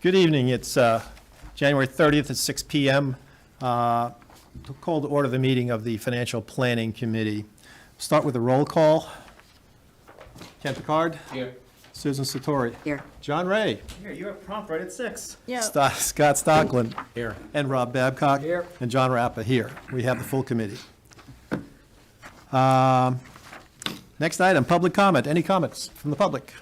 Good evening. It's January 30th at 6 p.m. To call to order the meeting of the Financial Planning Committee. Start with a roll call. Ken Picard. Here. Susan Satori. Here. John Ray. Here, you were prompt right at 6. Yeah. Scott Stockland. Here. And Rob Babcock. Here. And John Rappa here. We have the full committee. Next item, public comment. Any comments from the public?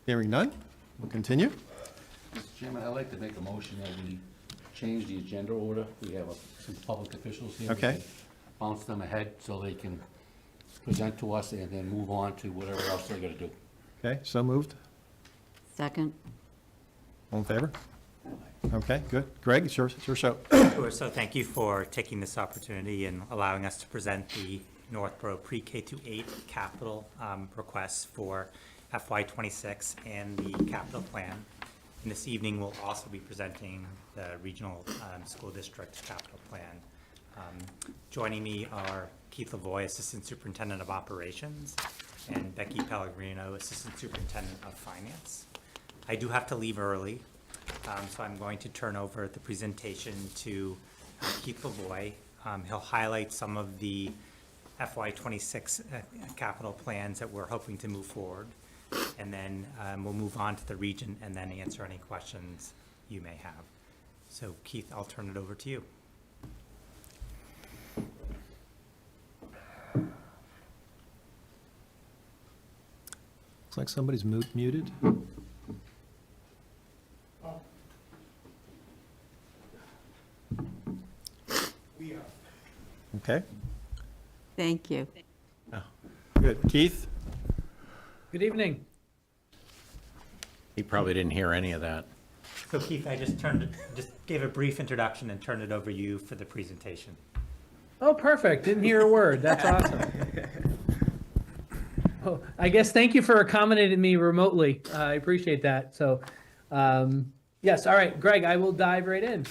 Hearing none, we'll continue. Mr. Chairman, I'd like to make a motion that we change the agenda order. We have some public officials here. Okay. We can bounce them ahead so they can present to us and then move on to whatever else they're gonna do. Okay, so moved. Second. All in favor? Okay, good. Greg, it's your show. Sure, so thank you for taking this opportunity and allowing us to present the Northborough Pre-K to 8 capital requests for FY26 and the capital plan. And this evening, we'll also be presenting the regional school district capital plan. Joining me are Keith Lavoie, Assistant Superintendent of Operations, and Becky Pellegrino, Assistant Superintendent of Finance. I do have to leave early, so I'm going to turn over the presentation to Keith Lavoie. He'll highlight some of the FY26 capital plans that we're hoping to move forward. And then we'll move on to the region and then answer any questions you may have. So Keith, I'll turn it over to you. Looks like somebody's muted. We are. Okay, Thank you. good. Keith? Good evening. He probably didn't hear any of that. So Keith, I just gave a brief introduction and turned it over to you for the presentation. Oh, perfect. Didn't hear a word. That's awesome. Oh, I guess thank you for accommodating me remotely. I appreciate that. So, yes. All right, Greg, I will dive right in.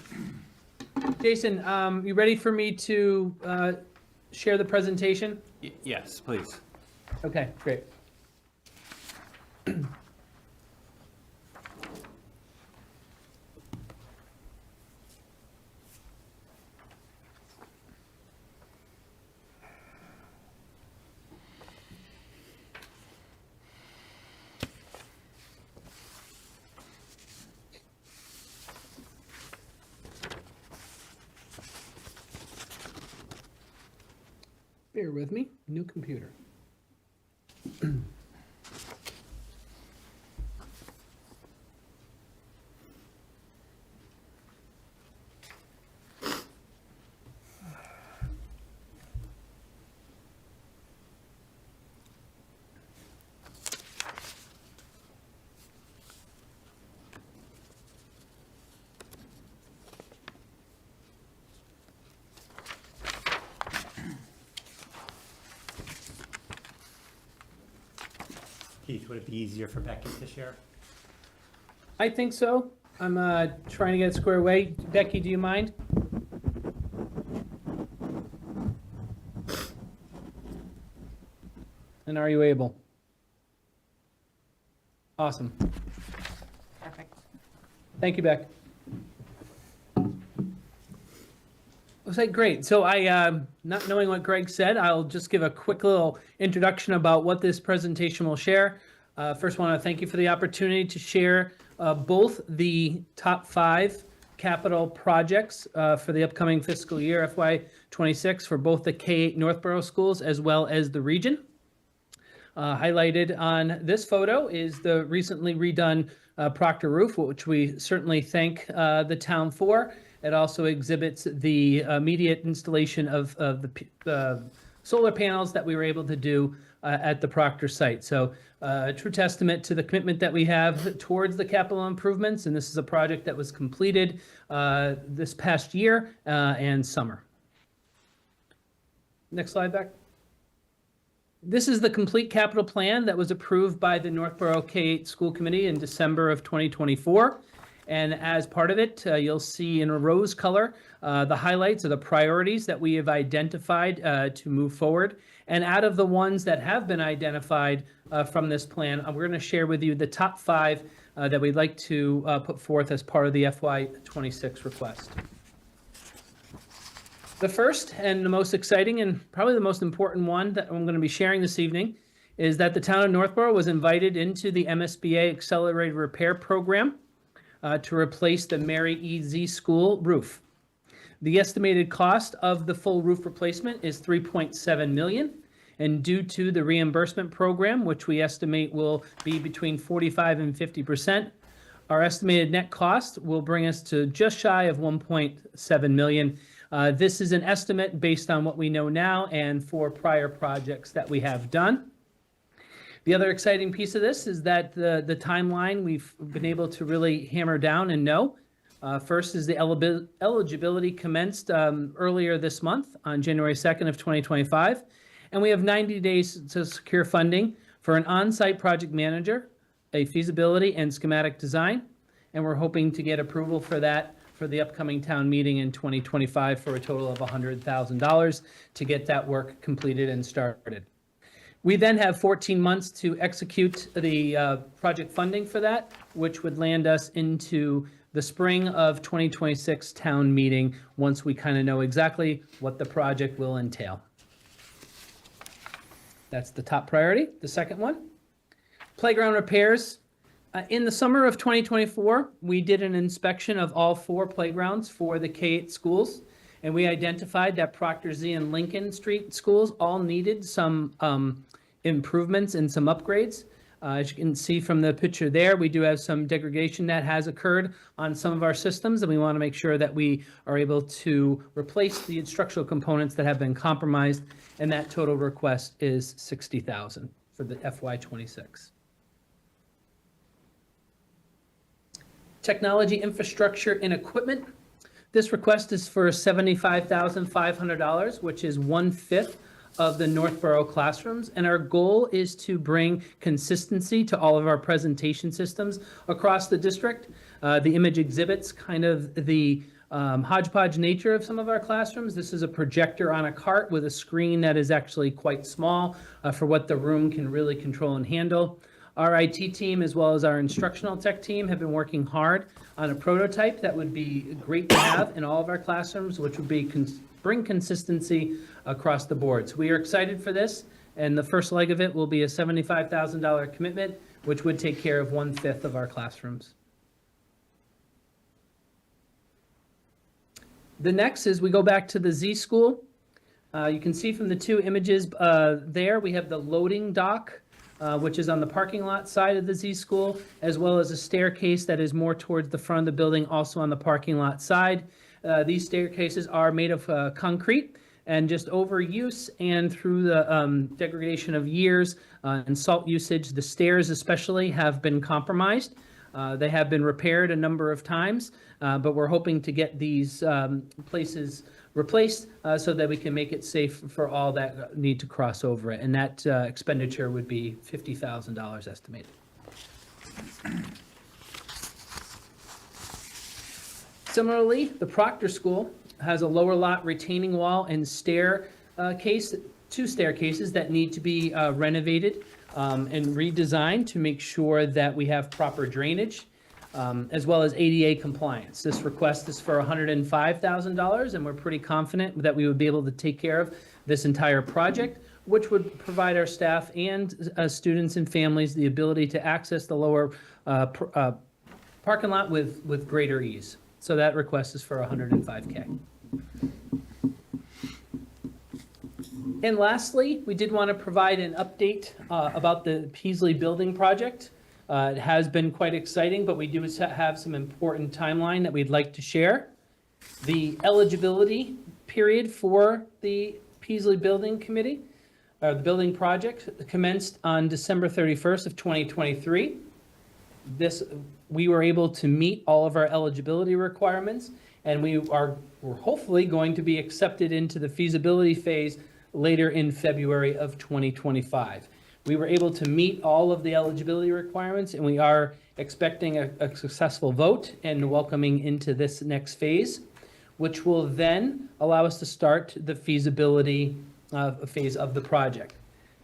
Jason, you ready for me to share the presentation? Yes, please. Okay, great. Bear with me, new computer. Keith, would it be easier for Becky to share? I think so. I'm trying to get it squared away. Becky, do you mind? And are you able? Awesome. Perfect. Thank you, Beck. Okay, great. So not knowing what Greg said, I'll just give a quick little introduction about what this presentation will share. First, want to thank you for the opportunity to share both the top 5 capital projects for the upcoming fiscal year, FY26, for both the K-8 Northborough schools as well as the region. Highlighted on this photo is the recently redone Proctor roof, which we certainly thank the town for. It also exhibits the immediate installation of the solar panels that we were able to do at the Proctor site. So a true testament to the commitment that we have towards the capital improvements. And this is a project that was completed this past year and summer. Next slide back. This is the complete capital plan that was approved by the Northborough K-8 School Committee in December of 2024. And as part of it, you'll see in a rose color the highlights of the priorities that we have identified to move forward. And out of the ones that have been identified, from this plan. We're going to share with you the top 5 that we'd like to put forth as part of the FY26 request. The first and the most exciting and probably the most important one that I'm going to be sharing this evening is that the town of Northborough was invited into the MSBA Accelerated Repair Program to replace the Mary E. Z School roof. The estimated cost of the full roof replacement is $3.7 million, and due to the reimbursement program, which we estimate will be between 45 and 50%, our estimated net cost will bring us to just shy of $1.7 million. This is an estimate based on what we know now and for prior projects that we have done. The other exciting piece of this is that the timeline we've been able to really hammer down and know. First is the eligibility commenced earlier this month on January 2nd of 2025, and we have 90 days to secure funding for an on-site project manager, a feasibility and schematic design, and we're hoping to get approval for that for the upcoming town meeting in 2025 for a total of $100,000 to get that work completed and started. We then have 14 months to execute the project funding for that, which would land us into the spring of 2026 town meeting once we kind of know exactly what the project will entail. That's the top priority. The second one, playground repairs. In the summer of 2024, we did an inspection of all 4 playgrounds for the K-8 schools, and we identified that Proctor Z and Lincoln Street schools all needed some improvements and some upgrades. As you can see from the picture there, we do have some degradation that has occurred on some of our systems, and we want to make sure that we are able to replace the structural components that have been compromised, and that total request is $60,000 for the FY26. Technology infrastructure and equipment. This request is for $75,500, which is 1/5 of the Northborough classrooms, and our goal is to bring consistency to all of our presentation systems across the district. The image exhibits kind of the hodgepodge nature of some of our classrooms. This is a projector on a cart with a screen that is actually quite small for what the room can really control and handle. Our IT team, as well as our instructional tech team, have been working hard on a prototype that would be great to have in all of our classrooms, which would be bring consistency across the board. So we are excited for this, and the first leg of it will be a $75,000 commitment, which would take care of 1/5 of our classrooms. The next is we go back to the Z School. You can see from the 2 images there, we have the loading dock, which is on the parking lot side of the Z School, as well as a staircase that is more towards the front of the building, also on the parking lot side. These staircases are made of concrete, and just overuse and through the degradation of years and salt usage, the stairs especially have been compromised. They have been repaired a number of times, but we're hoping to get these places replaced so that we can make it safe for all that need to cross over it. And that expenditure would be $50,000 estimated. Similarly, the Proctor School has a lower lot retaining wall and 2 staircases that need to be renovated and redesigned to make sure that we have proper drainage, as well as ADA compliance. This request is for $105,000, and we're pretty confident that we would be able to take care of this entire project, which would provide our staff and students and families the ability to access the lower parking lot with greater ease. So that request is for $105K. And lastly, we did want to provide an update about the Peasley Building project. It has been quite exciting, but we do have some important timeline that we'd like to share. The eligibility period for the Peasley Building Committee, or the building project, commenced on December 31st of 2023. We were able to meet all of our eligibility requirements, and we're hopefully going to be accepted into the feasibility phase later in February of 2025. We were able to meet all of the eligibility requirements, and we are expecting a successful vote and welcoming into this next phase, which will then allow us to start the feasibility phase of the project.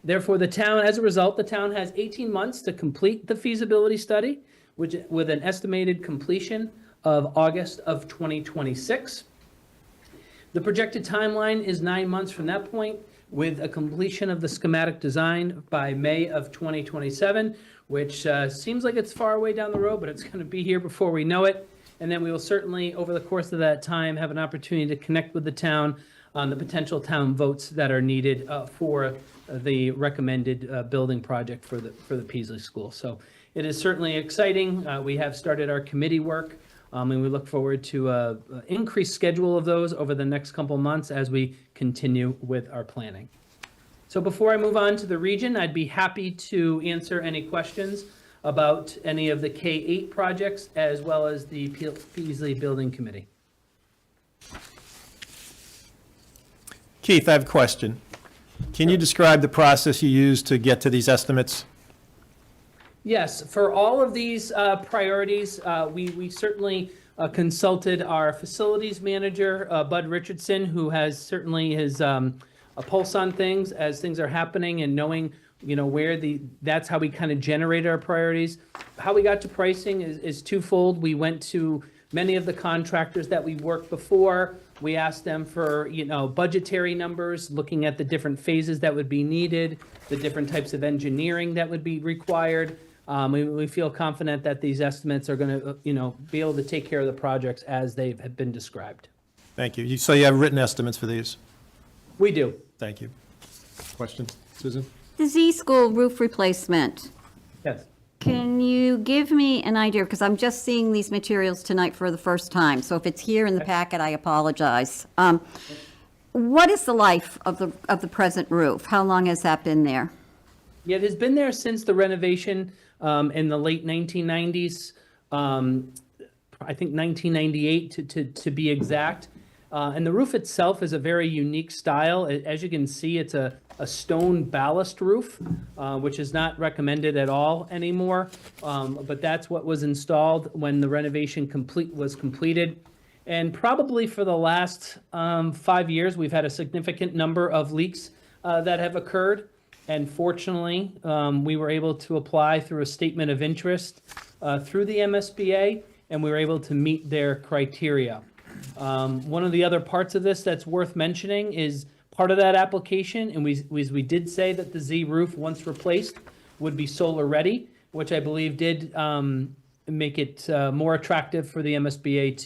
Therefore, as a result, the town has 18 months to complete the feasibility study, which, with an estimated completion of August of 2026. The projected timeline is 9 months from that point, with a completion of the schematic design by May of 2027, which seems like it's far away down the road, but it's going to be here before we know it. And then we will certainly, over the course of that time, have an opportunity to connect with the town on the potential town votes that are needed for the recommended building project for the Peaslee School. So it is certainly exciting. We have started our committee work, and we look forward to an increased schedule of those over the next couple months as we continue with our planning. So before I move on to the region, I'd be happy to answer any questions about any of the K-8 projects as well as the Peaslee Building Committee. Keith, I have a question. Can you describe the process you used to get to these estimates? Yes, for all of these priorities, we certainly consulted our facilities manager, Bud Richardson, who has certainly his a pulse on things as things are happening and knowing, where that's how we kind of generate our priorities. How we got to pricing is twofold. We went to many of the contractors that we worked before. We asked them for, budgetary numbers, looking at the different phases that would be needed, the different types of engineering that would be required. We feel confident that these estimates are going to, be able to take care of the projects as they have been described. Thank you. So you have written estimates for these? We do. Thank you. Question, Susan? The Z School roof replacement. Yes. Can you give me an idea, because I'm just seeing these materials tonight for the first time, so if it's here in the packet, I apologize. What is the life of the present roof? How long has that been there? Yeah, it has been there since the renovation in the late 1990s, I think 1998 to be exact. And the roof itself is a very unique style. As you can see, it's a stone ballast roof, which is not recommended at all anymore. But that's what was installed when the renovation was completed. And probably for the last 5 years, we've had a significant number of leaks that have occurred. And fortunately, we were able to apply through a statement of interest through the MSBA, and we were able to meet their criteria. One of the other parts of this that's worth mentioning is part of that application, and we did say that the Z roof, once replaced, would be solar ready, which I believe did make it more attractive for the MSBA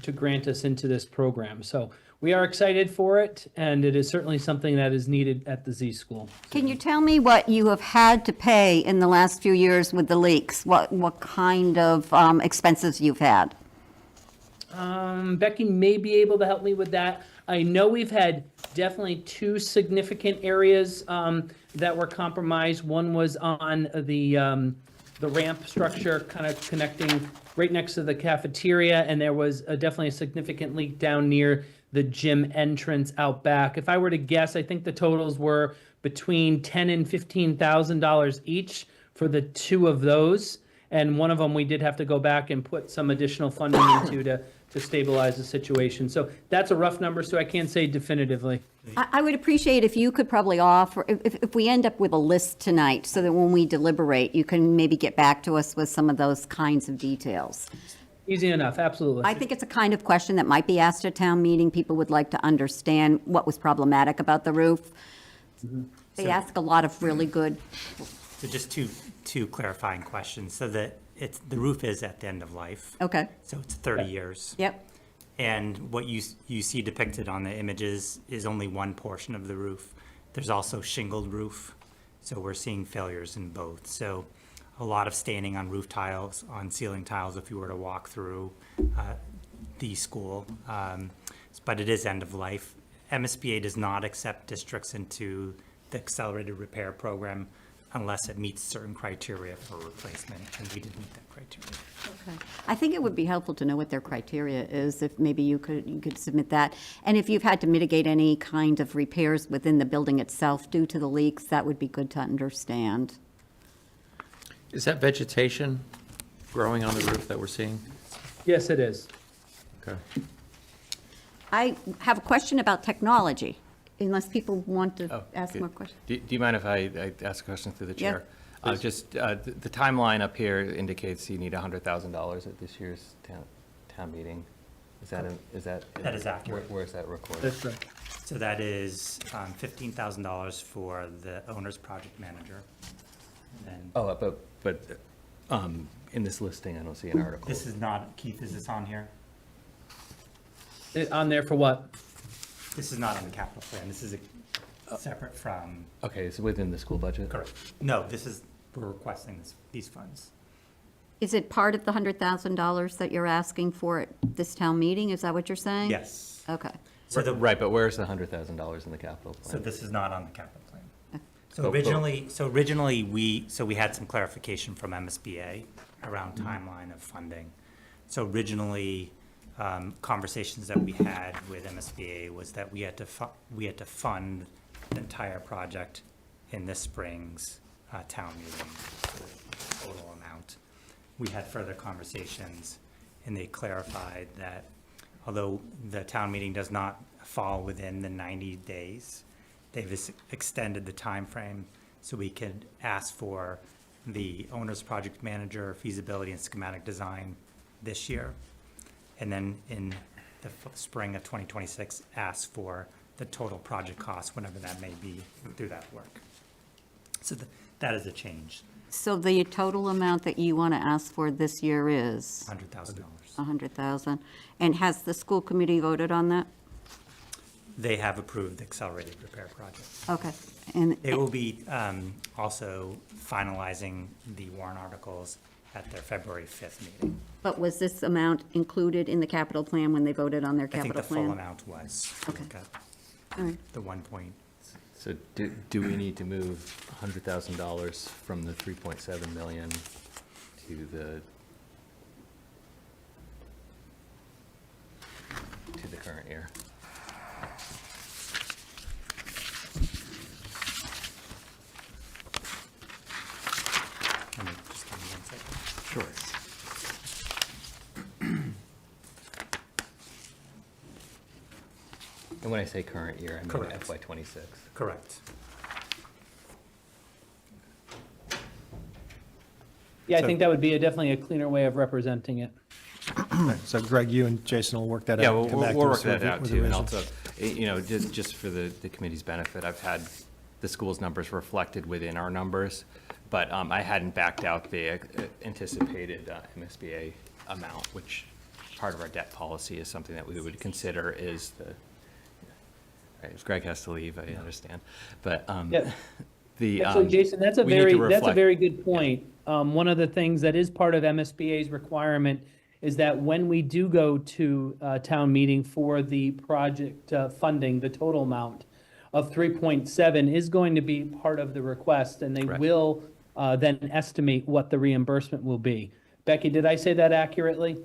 to grant us into this program. So we are excited for it, and it is certainly something that is needed at the Z School. Can you tell me what you have had to pay in the last few years with the leaks? What kind of expenses you've had? Becky may be able to help me with that. I know we've had definitely two significant areas that were compromised. One was on the ramp structure, kind of connecting right next to the cafeteria, and there was definitely a significant leak down near the gym entrance out back. If I were to guess, I think the totals were between $10,000 and $15,000 each for the two of those. And one of them, we did have to go back and put some additional funding into to stabilize the situation. So that's a rough number, so I can't say definitively. I would appreciate if you could probably offer, if we end up with a list tonight, so that when we deliberate, you can maybe get back to us with some of those kinds of details. Easy enough, absolutely. I think it's a kind of question that might be asked at town meeting. People would like to understand what was problematic about the roof. They ask a lot of really good. So just two clarifying questions. So that the roof is at the end of life. Okay. So it's 30 years. Yep. And what you see depicted on the images is only one portion of the roof. There's also shingled roof. So we're seeing failures in both. So a lot of staining on roof tiles, on ceiling tiles if you were to walk through the school. But it is end of life. MSBA does not accept districts into the accelerated repair program unless it meets certain criteria for replacement, and we did meet that criteria. Okay. I think it would be helpful to know what their criteria is, if maybe you could submit that. And if you've had to mitigate any kind of repairs within the building itself due to the leaks, that would be good to understand. Is that vegetation growing on the roof that we're seeing? Yes, it is. Okay. I have a question about technology. unless people want to Oh, ask good. more questions. Do you mind if I ask a question through the Yeah, chair? The timeline up here indicates you need $100,000 at this year's town meeting. Is that, That is accurate. Where is that recorded? That's right. So that is $15,000 for the owner's project manager. And then, Oh, but in this listing, I don't see an article. this is not, Keith, is this on here? On there for what? This is not on the capital plan. This is separate from, Okay, it's within the school budget? correct. No, we're requesting these funds. Is it part of the $100,000 that you're asking for at this town meeting? Is that what you're saying? Yes. Okay. So Right, but where's the $100,000 in the capital So plan? this is not on the capital plan. So Oh, oh. originally, we had some clarification from MSBA around timeline of funding. So originally, conversations that we had with MSBA was that we had to fund the entire project in this spring's town meeting, the total amount. We had further conversations, and they clarified that although the town meeting does not fall within the 90 days, they've extended the time frame so we could ask for the owner's project manager feasibility and schematic design this year. And then in the spring of 2026, ask for the total project cost, whenever that may be, through that work. So that is a change, So the total amount that you want to ask for this year is $100,000. 100,000? And has the school committee voted on that? They have approved the accelerated repair project. Okay. And They will be also finalizing the warrant articles at their February 5th meeting. But was this amount included in the capital plan when they voted on their I think capital the plan? full amount was. Okay. Okay. All right. The 1 point, So do we need to move $100,000 from the 3.7 million to the current year? let me just give me 1 second. Sure. And when I say current year, I mean Correct. FY '26. Correct. Yeah, I So- think that would be definitely a cleaner way of representing it. So Greg, you and Jason will work that out. Yeah, and we'll come back to work us with that out with too. And revisions. also, just for the committee's benefit, I've had the school's numbers reflected within our numbers, but I hadn't backed out the anticipated MSBA amount, which part of our debt policy is something that we would consider is the, right, if Greg has to leave, I understand, but Yeah. the. Actually, Jason, that's a we need to very reflect- good point. One of the things that is part of MSBA's requirement is that when we do go to town meeting for the project funding, the total amount of 3.7 is going to be part of the request, and they Correct. will then estimate what the reimbursement will be. Becky, did I say that accurately?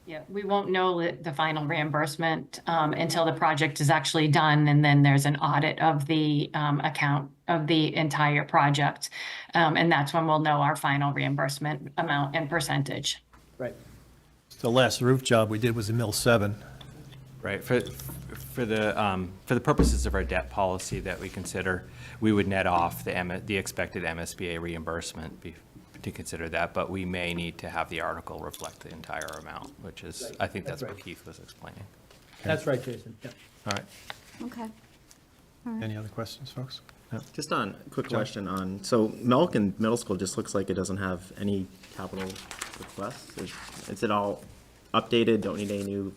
Yeah, we won't know the final reimbursement until the project is actually done, and then there's an audit of the account of the entire project. And that's when we'll know our final reimbursement amount and percentage. Right. The last roof job we did was in Mill 7. Right, for the purposes of our debt policy that we consider, we would net off the expected MSBA reimbursement to consider that, but we may need to have the article reflect the entire amount, which is, I think that's That's what right. Keith was explaining. That's right, Jason. Yeah. All right. Okay. Any other questions, folks? No. Just on, quick question on, so Milliken Middle School just looks like it doesn't have any capital requests. Is it all updated, don't need any new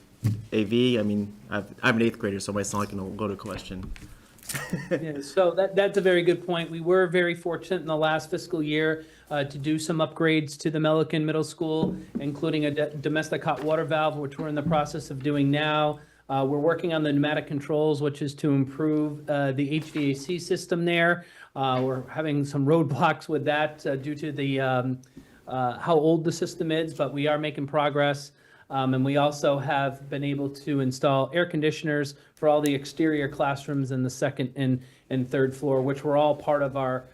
AV? I mean, I'm an eighth grader, so it might sound like a loaded question. Yeah, so that's a very good point. We were very fortunate in the last fiscal year to do some upgrades to the Milliken Middle School, including a domestic hot water valve, which we're in the process of doing now. We're working on the pneumatic controls, which is to improve the HVAC system there. We're having some roadblocks with that due to the how old the system is, but we are making progress. And we also have been able to install air conditioners for all the exterior classrooms in the second and third floor, which were all part of our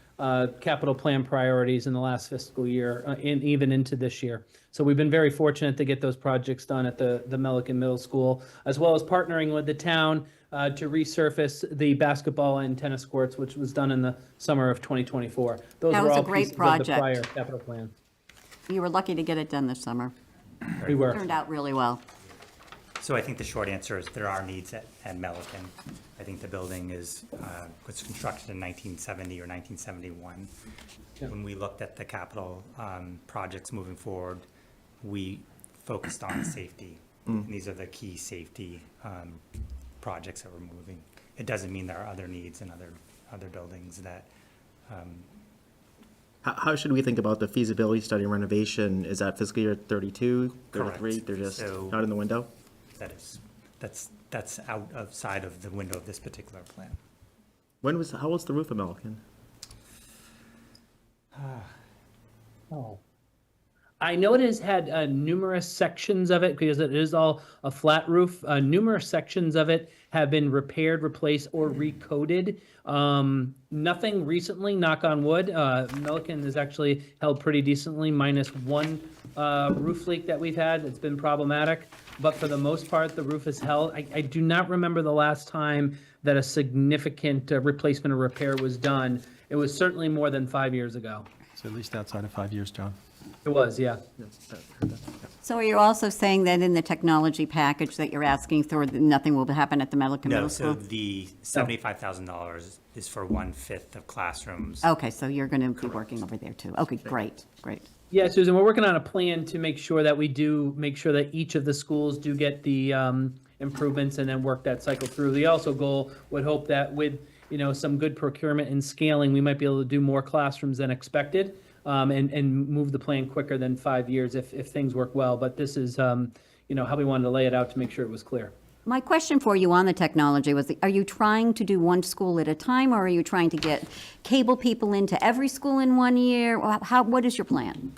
capital plan priorities in the last fiscal year, and even into this year. So we've been very fortunate to get those projects done at the Milliken Middle School, as well as partnering with the town to resurface the basketball and tennis courts, which was done in the summer of 2024. Those That were was a all great pieces of the project. prior capital plan. You were lucky to get it done this summer. We were. Turned out really well. So I think the short answer is there are needs at Milliken. I think the building was constructed in 1970 or 1971. Yeah. When we looked at the capital projects moving forward, we focused on safety. And these are the key safety projects that we're moving. It doesn't mean there are other needs in other buildings that, How should we think about the feasibility study and renovation? Is that fiscal year 32, 33? Correct. They're just So- not in the window? that's outside of the window of this particular plan. How was the roof of Milliken? Oh. I know it has had numerous sections of it, because it is all a flat roof. Numerous sections of it have been repaired, replaced, or recoded. Nothing recently, knock on wood. Milliken has actually held pretty decently, minus one roof leak that we've had. It's been problematic, but for the most part, the roof has held. I do not remember the last time that a significant replacement or repair was done. It was certainly more than 5 years ago. So at least outside of 5 years, John. It was, yeah. So are you also saying that in the technology package that you're asking for, that nothing will happen at the Milliken No, Middle so School? the $75,000 is for 1/5 of classrooms. Okay, so you're going to be working over there too. Okay, great, great. Yeah, Susan, we're working on a plan to make sure that we do make sure that each of the schools do get the improvements and then work that cycle through. The also goal would hope that with, some good procurement and scaling, we might be able to do more classrooms than expected, and move the plan quicker than 5 years if things work well. But this is, how we wanted to lay it out to make sure it was clear. My question for you on the technology was, are you trying to do one school at a time, or are you trying to get cable people into every school in 1 year? What is your plan?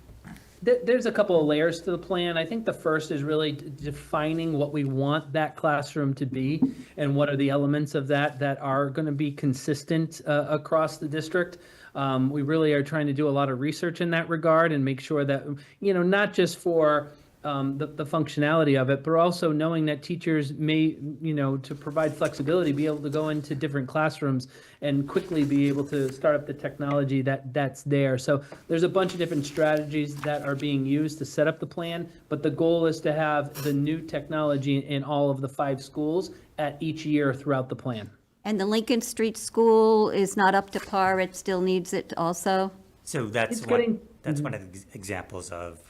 There's a couple of layers to the plan. I think the first is really defining what we want that classroom to be and what are the elements of that are going to be consistent across the district. We really are trying to do a lot of research in that regard and make sure that, not just for the functionality of it, but also knowing that teachers may, to provide flexibility, be able to go into different classrooms and quickly be able to start up the technology that's there. So there's a bunch of different strategies that are being used to set up the plan, but the goal is to have the new technology in all of the 5 schools at each year throughout the plan. And the Lincoln Street School is not up to par, it still needs it also? So that's It's one, getting- that's one of the examples of,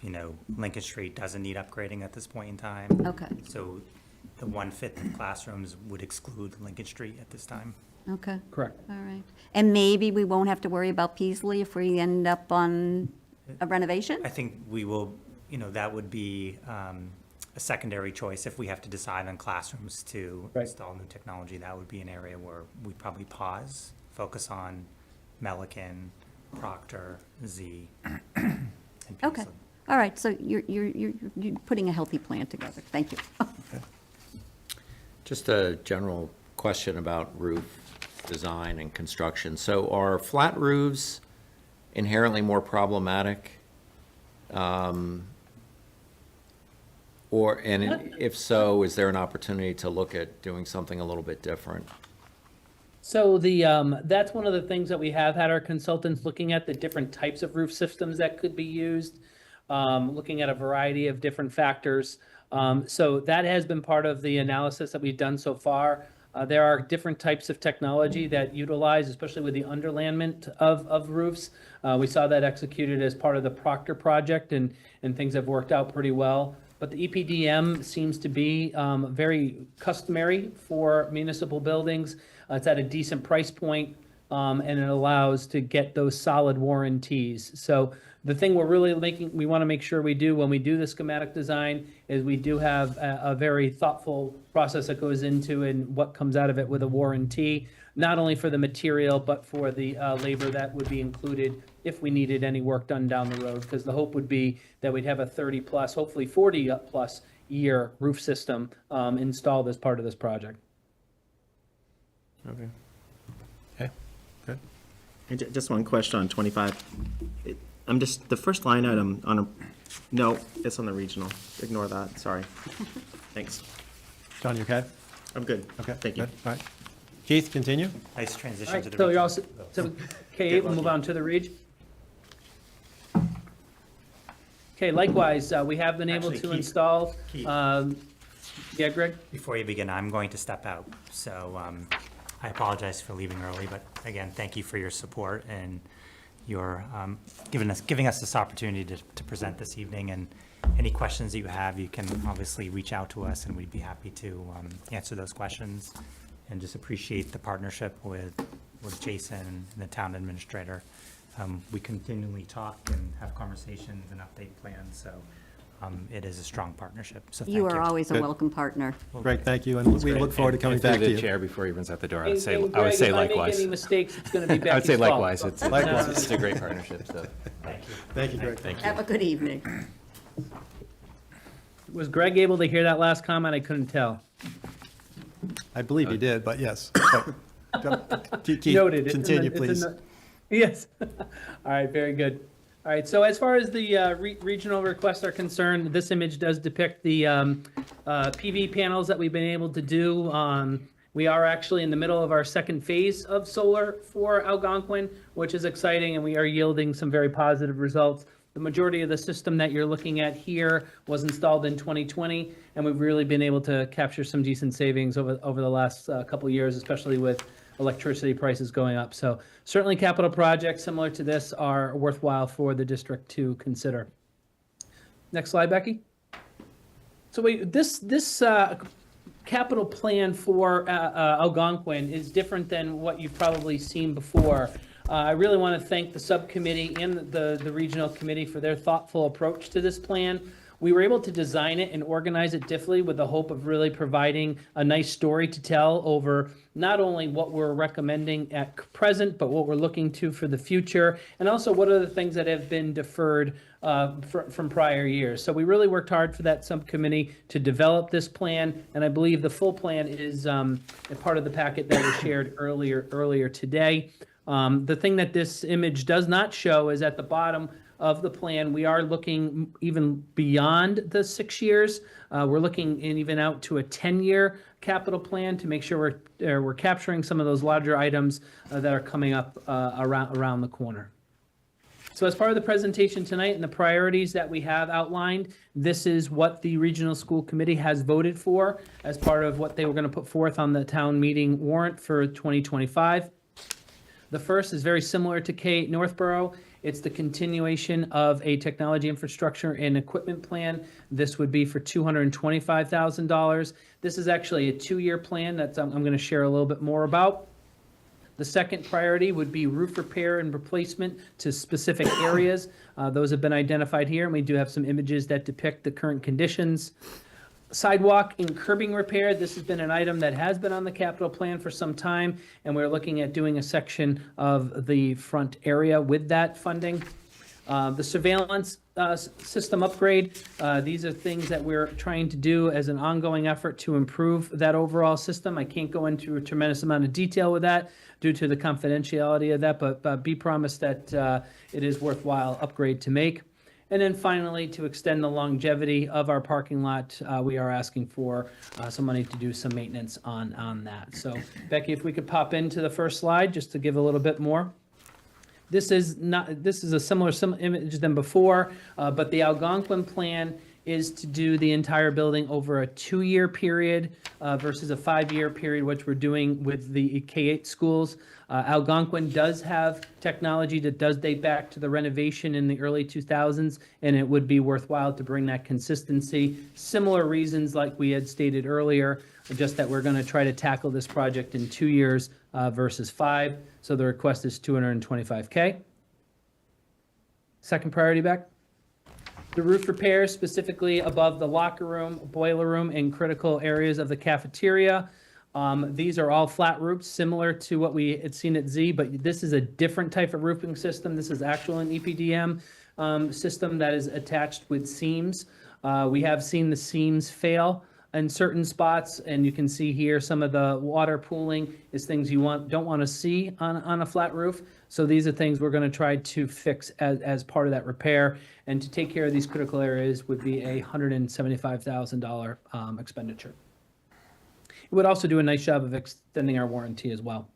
Lincoln Street doesn't need upgrading at this point in time. Okay, So the 1/5 of classrooms would exclude Lincoln Street at this time. okay, Correct. all right. And maybe we won't have to worry about Peasley if we end up on a renovation? I think we will, that would be a secondary choice if we have to decide on classrooms to Right. install new technology. That would be an area where we'd probably pause, focus on Milliken, Proctor, Z, and Okay, Peasley. all right, so you're putting a healthy plan together, thank you. Just a general question about roof design and construction. So are flat roofs inherently more problematic? And if so, is there an opportunity to look at doing something a little bit different? So that's one of the things that we have had our consultants looking at, the different types of roof systems that could be used, looking at a variety of different factors. So that has been part of the analysis that we've done so far. There are different types of technology that utilize, especially with the underlayment of roofs. We saw that executed as part of the Proctor project, and things have worked out pretty well. But the EPDM seems to be very customary for municipal buildings. It's at a decent price point, and it allows to get those solid warranties. So the thing we want to make sure we do when we do the schematic design is we do have a very thoughtful process that goes into and what comes out of it with a warranty, not only for the material, but for the labor that would be included if we needed any work done down the road. Because the hope would be that we'd have a 30+, hopefully 40+ year roof system installed as part of this project. Okay. Okay, good. Just one question on 25. I'm just, the first line item on a, no, it's on the regional. Ignore that, sorry. Thanks. John, you okay? I'm good. Okay. Thank you. good. All right. Keith, continue. Nice All transition right, to the. so you're all, region. so K8, we'll move on to the Reg. Okay, likewise, we have been able Actually, to Keith- install, Keith. Yeah, Greg? Before you begin, I'm going to step out, so I apologize for leaving early, but again, thank you for your support and your giving us this opportunity to present this evening. And any questions that you have, you can obviously reach out to us, and we'd be happy to answer those questions. And just appreciate the partnership with Jason and the town administrator. We continually talk and have conversations and update plans, so it is a strong partnership, so thank you. You are always a Good. welcome partner. Greg, thank you, and we look forward to coming And through back to the you. chair, before he runs out the door, I would And say, Greg, I would say if I make likewise. any mistakes, it's going to be I would say Becky's fault. likewise. It's Likewise. it's a great partnership, so. Thank you. Thank you, Greg. Thank you. Have a good evening. Was Greg able to hear that last comment? I couldn't tell. I believe you did, but yes. Keith, Noted. It's in the- continue, it's in please. the- Yes. All right, very good. All right, so as far as the regional requests are concerned, this image does depict the PV panels that we've been able to do. We are actually in the middle of our second phase of solar for Algonquin, which is exciting, and we are yielding some very positive results. The majority of the system that you're looking at here was installed in 2020, and we've really been able to capture some decent savings over the last couple of years, especially with electricity prices going up. So certainly capital projects similar to this are worthwhile for the district to consider. Next slide, Becky. So this capital plan for Algonquin is different than what you've probably seen before. I really want to thank the subcommittee and the regional committee for their thoughtful approach to this plan. We were able to design it and organize it differently with the hope of really providing a nice story to tell over not only what we're recommending at present, but what we're looking to for the future, and also what are the things that have been deferred from prior years. So we really worked hard for that subcommittee to develop this plan, and I believe the full plan is a part of the packet that was shared earlier today. The thing that this image does not show is at the bottom of the plan, we are looking even beyond the 6 years. We're looking even out to a 10-year capital plan to make sure we're capturing some of those larger items that are coming up around the corner. So as part of the presentation tonight and the priorities that we have outlined, this is what the Regional School Committee has voted for as part of what they were going to put forth on the town meeting warrant for 2025. The first is very similar to K8 Northborough. It's the continuation of a technology infrastructure and equipment plan. This would be for $225,000. This is actually a 2-year plan that I'm going to share a little bit more about. The second priority would be roof repair and replacement to specific areas. Those have been identified here, and we do have some images that depict the current conditions. Sidewalk and curbing repair, this has been an item that has been on the capital plan for some time, and we're looking at doing a section of the front area with that funding. The surveillance system upgrade, these are things that we're trying to do as an ongoing effort to improve that overall system. I can't go into a tremendous amount of detail with that due to the confidentiality of that, but be promised that it is worthwhile upgrade to make. And then finally, to extend the longevity of our parking lot, we are asking for some money to do some maintenance on that. So Becky, if we could pop into the first slide, just to give a little bit more. This is a similar image than before, but the Algonquin plan is to do the entire building over a 2-year period versus a 5-year period, which we're doing with the K8 schools. Algonquin does have technology that does date back to the renovation in the early 2000s, and it would be worthwhile to bring that consistency. Similar reasons like we had stated earlier, just that we're going to try to tackle this project in 2 years versus 5. So the request is $225K. Second priority, Beck? The roof repairs, specifically above the locker room, boiler room, and critical areas of the cafeteria. These are all flat roofs, similar to what we had seen at Z, but this is a different type of roofing system. This is actual an EPDM system that is attached with seams. We have seen the seams fail in certain spots, and you can see here some of the water pooling is things you don't want to see on a flat roof. So these are things we're going to try to fix as part of that repair. And to take care of these critical areas would be a $175,000 expenditure. It would also do a nice job of extending our warranty as well.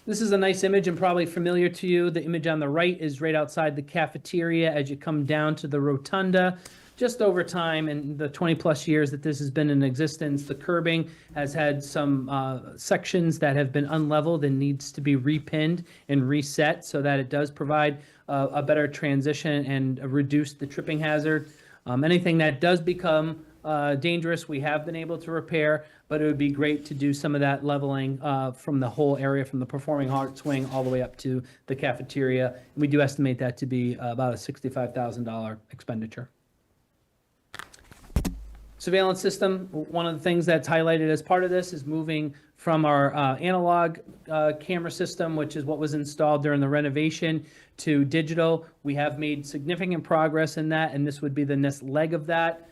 This is a nice image and probably familiar to you. The image on the right is right outside the cafeteria as you come down to the rotunda. Just over time, in the 20-plus years that this has been in existence, the curbing has had some sections that have been unleveled and needs to be repinned and reset so that it does provide a better transition and reduce the tripping hazard. Anything that does become dangerous, we have been able to repair, but it would be great to do some of that leveling from the whole area, from the Performing Arts wing all the way up to the cafeteria. And we do estimate that to be about a $65,000 expenditure. Surveillance system, one of the things that's highlighted as part of this is moving from our analog camera system, which is what was installed during the renovation, to digital. We have made significant progress in that, and this would be the next leg of that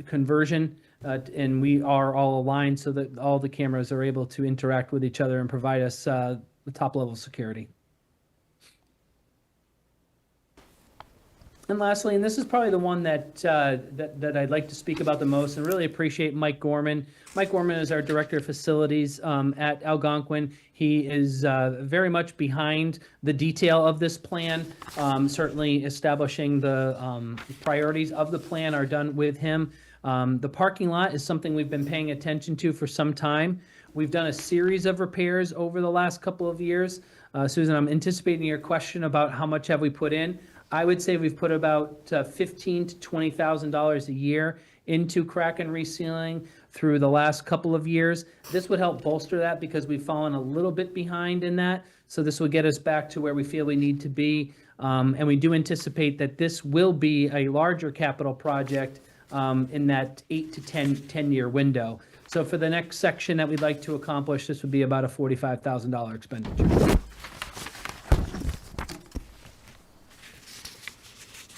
conversion. And we are all aligned so that all the cameras are able to interact with each other and provide us the top level security. And lastly, and this is probably the one that I'd like to speak about the most, and really appreciate Mike Gorman. Mike Gorman is our Director of Facilities at Algonquin. He is very much behind the detail of this plan. Certainly establishing the priorities of the plan are done with him. The parking lot is something we've been paying attention to for some time. We've done a series of repairs over the last couple of years. Susan, I'm anticipating your question about how much have we put in. I would say we've put about $15,000 to $20,000 a year into crack and resealing through the last couple of years. This would help bolster that because we've fallen a little bit behind in that. So this will get us back to where we feel we need to be. And we do anticipate that this will be a larger capital project in that 8 to 10-year window. So for the next section that we'd like to accomplish, this would be about a $45,000 expenditure.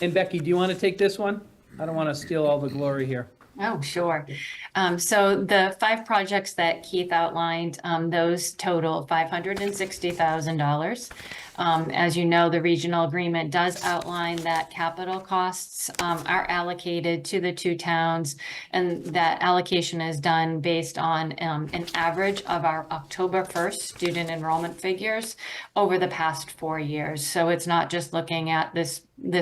And Becky, do you want to take this one? I don't want to steal all the glory here. Oh, sure. So the 5 projects that Keith outlined, those total $560,000. As you know, the regional agreement does outline that capital costs are allocated to the 2 towns, and that allocation is done based on an average of our October 1st student enrollment figures over the past 4 years. So it's not just looking at this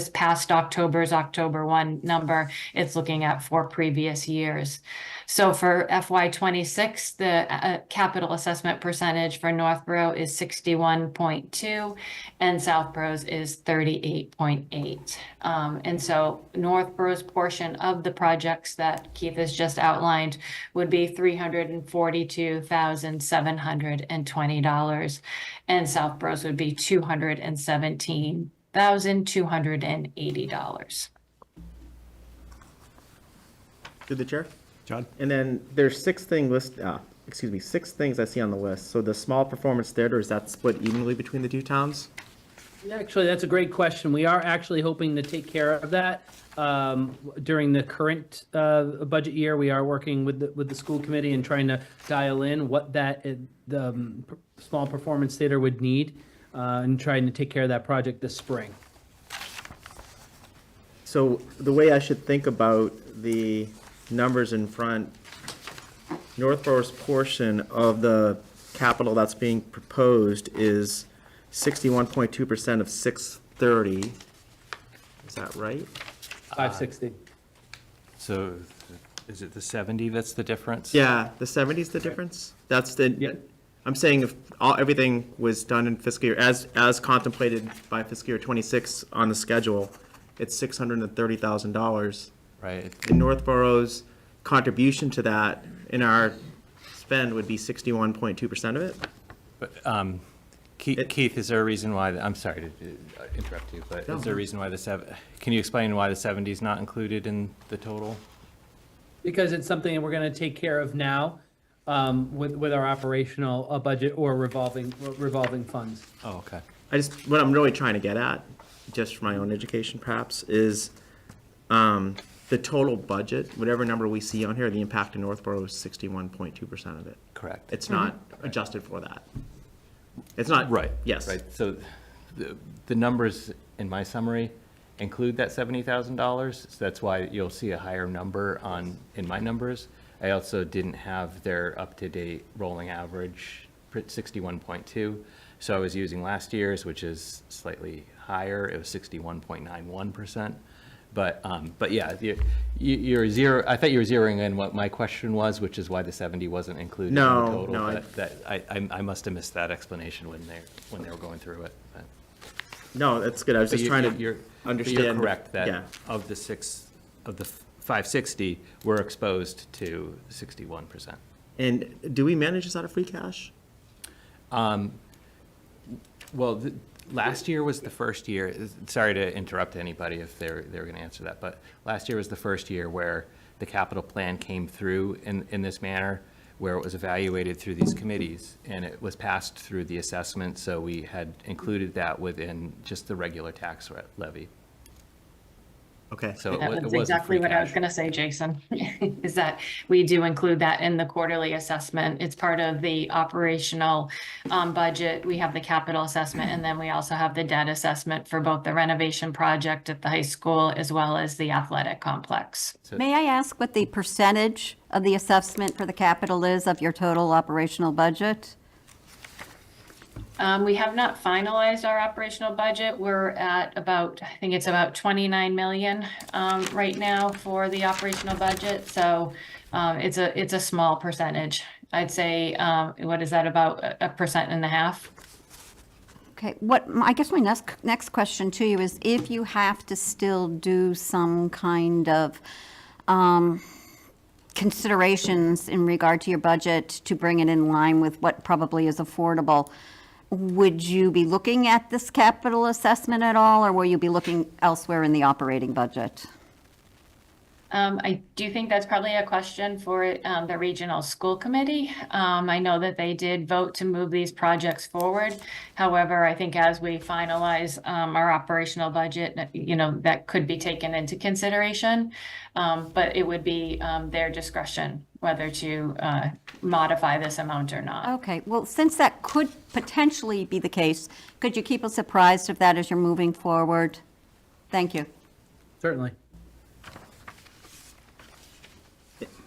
past October's October 1 number, it's looking at 4 previous years. So for FY26, the capital assessment percentage for Northborough is 61.2 and Southborough's is 38.8. And so Northborough's portion of the projects that Keith has just outlined would be $342,720, and Southborough's would be $217,280. Through the chair? John? And then there's 6 things I see on the list. So the small performance theater, is that split evenly between the 2 towns? Actually, that's a great question. We are actually hoping to take care of that during the current budget year. We are working with the school committee and trying to dial in what the small performance theater would need and trying to take care of that project this spring. So the way I should think about the numbers in front, Northborough's portion of the capital that's being proposed is 61.2% of 630. Is that right? 560. So is it the 70 that's the difference? Yeah, the 70 is the difference? That's the, Yeah. I'm saying if everything was done in fiscal year, as contemplated by fiscal year 26 on the schedule, it's $630,000. Right. And Northborough's contribution to that in our spend would be 61.2% of it? But Keith, is there a reason why, I'm sorry to interrupt you, but is there a reason why can you explain why the 70 is not included in the total? Because it's something that we're going to take care of now with our operational budget or revolving funds. Oh, okay. What I'm really trying to get at, just for my own education perhaps, is the total budget, whatever number we see on here, the impact to Northborough is 61.2% of it. Correct. It's not adjusted for that. It's not. Right. Yes. Right, so the numbers in my summary include that $70,000, so that's why you'll see a higher number in my numbers. I also didn't have their up-to-date rolling average, 61.2, so I was using last year's, which is slightly higher, it was 61.91%. But yeah, you're zero, I thought you were zeroing in what my question was, which is why the 70 wasn't included in the No, total. no, But that, I must have missed that explanation when they were going through it. But- No, that's good. I was but just you- trying you're- to but understand. You're correct Yeah. that of the 560, we're exposed to 61%. And do we manage this out of free cash? Well, last year was the first year, sorry to interrupt anybody if they're going to answer that, but last year was the first year where the capital plan came through in this manner, where it was evaluated through these committees, and it was passed through the assessment, so we had included that within just the regular tax levy. Okay. So it That's wasn't exactly free what I was cash. going to say, Jason, is that we do include that in the quarterly assessment. It's part of the operational budget. We have the capital assessment, and then we also have the debt assessment for both the renovation project at the high school as well as the athletic complex. May I ask what the percentage of the assessment for the capital is of your total operational budget? We have not finalized our operational budget. We're at about, I think it's about 29 million right now for the operational budget. So it's a small percentage. I'd say, what is that, about 1.5%? Okay, I guess my next question to you is if you have to still do some kind of considerations in regard to your budget to bring it in line with what probably is affordable, would you be looking at this capital assessment at all, or will you be looking elsewhere in the operating budget? I do think that's probably a question for the regional school committee. I know that they did vote to move these projects forward. However, I think as we finalize our operational budget, that could be taken into consideration. But it would be their discretion whether to modify this amount or not. Okay, well, since that could potentially be the case, could you keep us apprised of that as you're moving forward? Thank you. Certainly.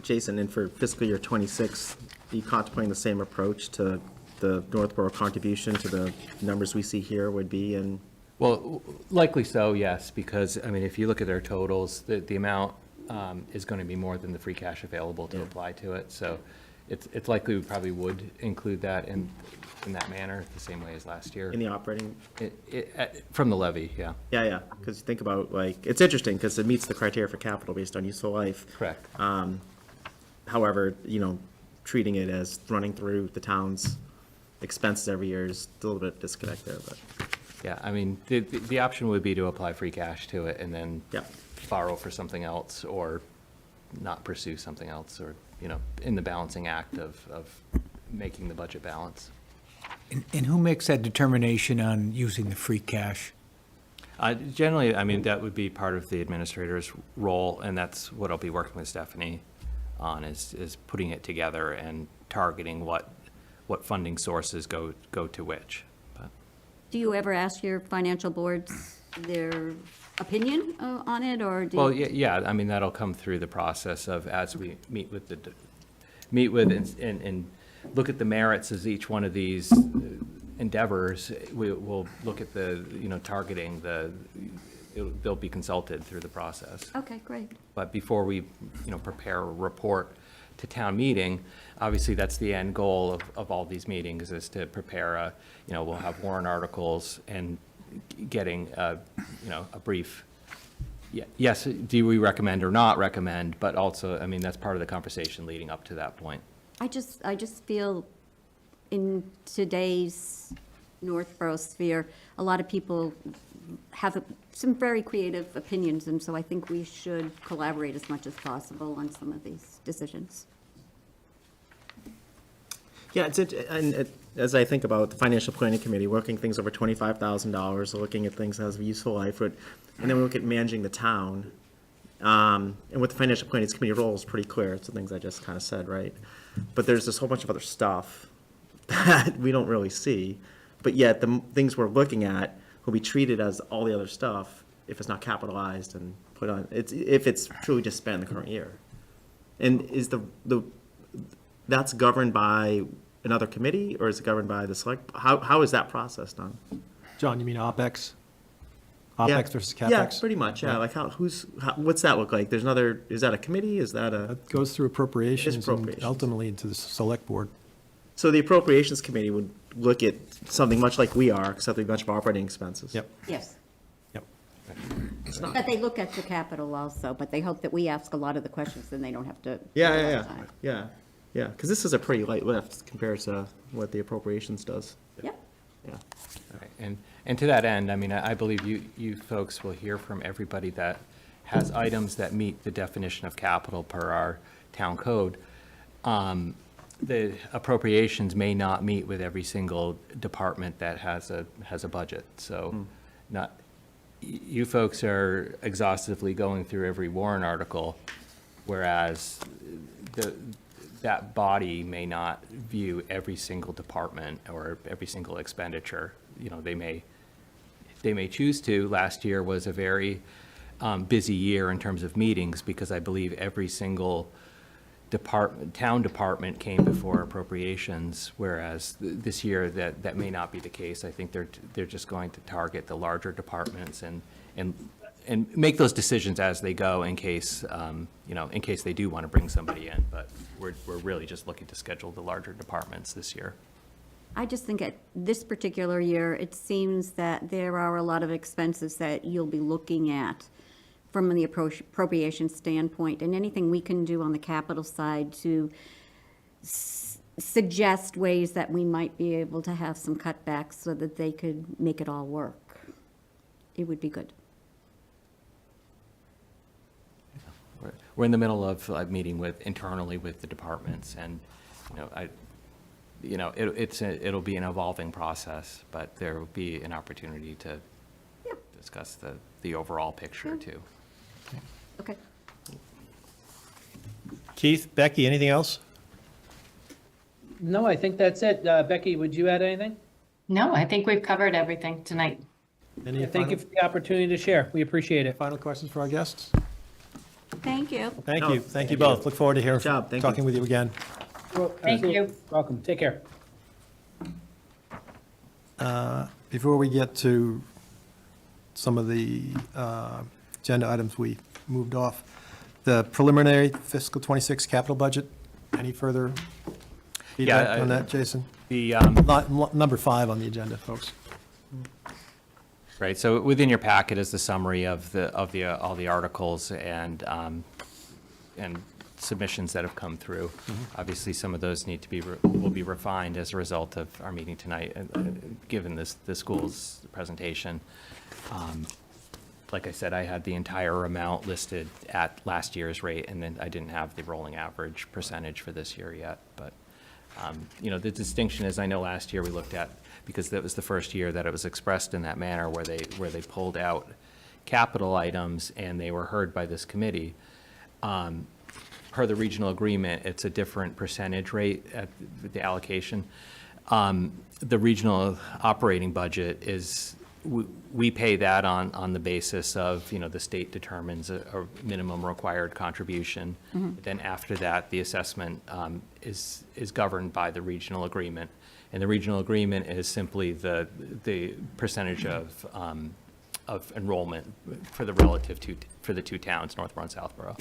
Jason, and for fiscal year '26, are you contemplating the same approach to the Northborough contribution to the numbers we see here would be? And Well, likely so, yes, because, I mean, if you look at their totals, the amount is going to be more than the free cash available to apply to it. So it's likely we probably would include that in that manner, the same way as last year. in the operating, From the levy, yeah. yeah, because think about, like, it's interesting because it meets the criteria for capital based on useful life. Correct. However, treating it as running through the town's expenses every year is a little bit disconnect there, but, Yeah, I mean, the option would be to apply free cash to it and then yeah. borrow for something else or not pursue something else, or, in the balancing act of making the budget balance. And who makes that determination on using the free cash? Generally, I mean, that would be part of the administrator's role, and that's what I'll be working with Stephanie on, is putting it together and targeting what funding sources go to which. But Do you ever ask your financial boards their opinion on it, or do you? Well, yeah, I mean, that'll come through the process of, as we meet with and look at the merits of each one of these endeavors, we'll look at the, targeting they'll be consulted through the process. Okay, great. But before we, prepare a report to town meeting, obviously that's the end goal of all these meetings, is to prepare we'll have warrant articles and getting, a brief, yes, do we recommend or not recommend, but also, I mean, that's part of the conversation leading up to that point. I just feel in today's Northborough sphere, a lot of people have some very creative opinions, and so I think we should collaborate as much as possible on some of these decisions. Yeah, as I think about the financial planning committee, working things over $25,000, looking at things as a useful life, and then we look at managing the town, And with the financial planning committee role is pretty clear. It's the things I just kind of said, right? But there's this whole bunch of other stuff that we don't really see. But yet the things we're looking at will be treated as all the other stuff if it's not capitalized and put on, if it's truly just spent in the current year. And is that's governed by another committee, or is it governed by the select? How is that process done? John, you mean OpEx? Yeah. OpEx versus CapEx? Yeah, pretty much, yeah. Like what's that look like? There's another, is that a committee? Is that a? That goes through appropriations and appropriations. ultimately into the select board. So the appropriations committee would look at something much like we are, except a bunch of operating expenses. Yep, Yes. yep. But they look at the capital also, but they hope that we ask a lot of the questions, then they don't have to. Yeah, take a lot yeah, of yeah, time. yeah. Because this is a pretty light lift compared to what the appropriations does. Yep. Yeah. All right, and to that end, I mean, I believe you folks will hear from everybody that has items that meet the definition of capital per our town code. The appropriations may not meet with every single department that has a budget, so you folks are exhaustively going through every warrant article, whereas that body may not view every single department or every single expenditure. You know, they may choose to. Last year was a very busy year in terms of meetings, because I believe every single town department came before appropriations, whereas this year that may not be the case. I think they're just going to target the larger departments and make those decisions as they go in case, in case they do want to bring somebody in. But we're really just looking to schedule the larger departments this year. I just think at this particular year, it seems that there are a lot of expenses that you'll be looking at from the appropriation standpoint, and anything we can do on the capital side to suggest ways that we might be able to have some cutbacks so that they could make it all work. It would be good. We're in the middle of meeting internally with the departments, and it'll be an evolving process, but there will be an opportunity to discuss the overall picture too. Okay. Keith, Becky, anything else? No, I think that's it. Becky, would you add anything? No, I think we've covered everything tonight. Any Thank you for the opportunity to share. We appreciate it. final questions for our guests? Thank you. Thank No, you, thank you both. Look forward to hearing, Good job. Thank you. talking with you again. Thank you. Welcome. Take care. Before we get to some of the agenda items we moved off, the preliminary fiscal 26 capital budget, any further feedback on that, Jason? The Number 5 on the agenda, folks. Right, so within your packet is the summary of all the articles and submissions that have come through. Obviously, some of those need to will be refined as a result of our meeting tonight, given the school's presentation. Like I said, I had the entire amount listed at last year's rate, and then I didn't have the rolling average percentage for this year yet. But the distinction is, I know last year we looked at, because that was the first year that it was expressed in that manner, where they pulled out capital items and they were heard by this committee. Per the regional agreement, it's a different percentage rate at the allocation. The regional operating budget is, we pay that on the basis of, the state determines a minimum required contribution. Then after that, the assessment is governed by the regional agreement. And the regional agreement is simply the percentage of enrollment for the for the two towns, Northborough and Southborough.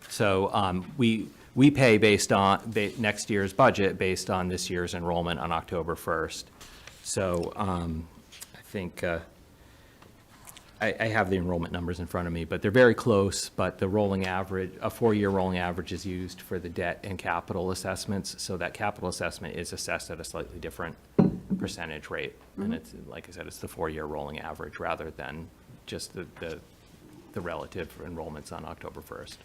So we pay based on next year's budget based on this year's enrollment on October 1st. So I think I have the enrollment numbers in front of me, but they're very close. But the rolling average, a 4-year rolling average, is used for the debt and capital assessments. So that capital assessment is assessed at a slightly different percentage rate. And it's, like I said, it's the 4-year rolling average rather than just the relative enrollments on October 1st.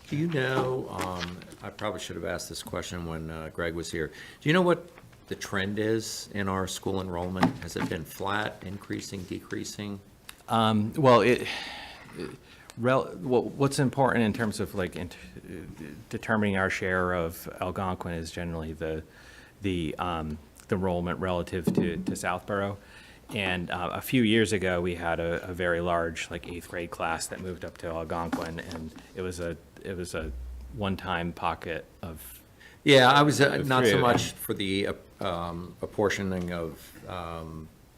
Do you know, I probably should have asked this question when Greg was here. Do you know what the trend is in our school enrollment? Has it been flat, increasing, decreasing? Well, what's important in terms of like determining our share of Algonquin is generally the enrollment relative to Southborough. And a few years ago, we had a very large, like 8th grade class that moved up to Algonquin, and it was a one-time pocket of. Yeah, I was not so True. much for the apportioning of,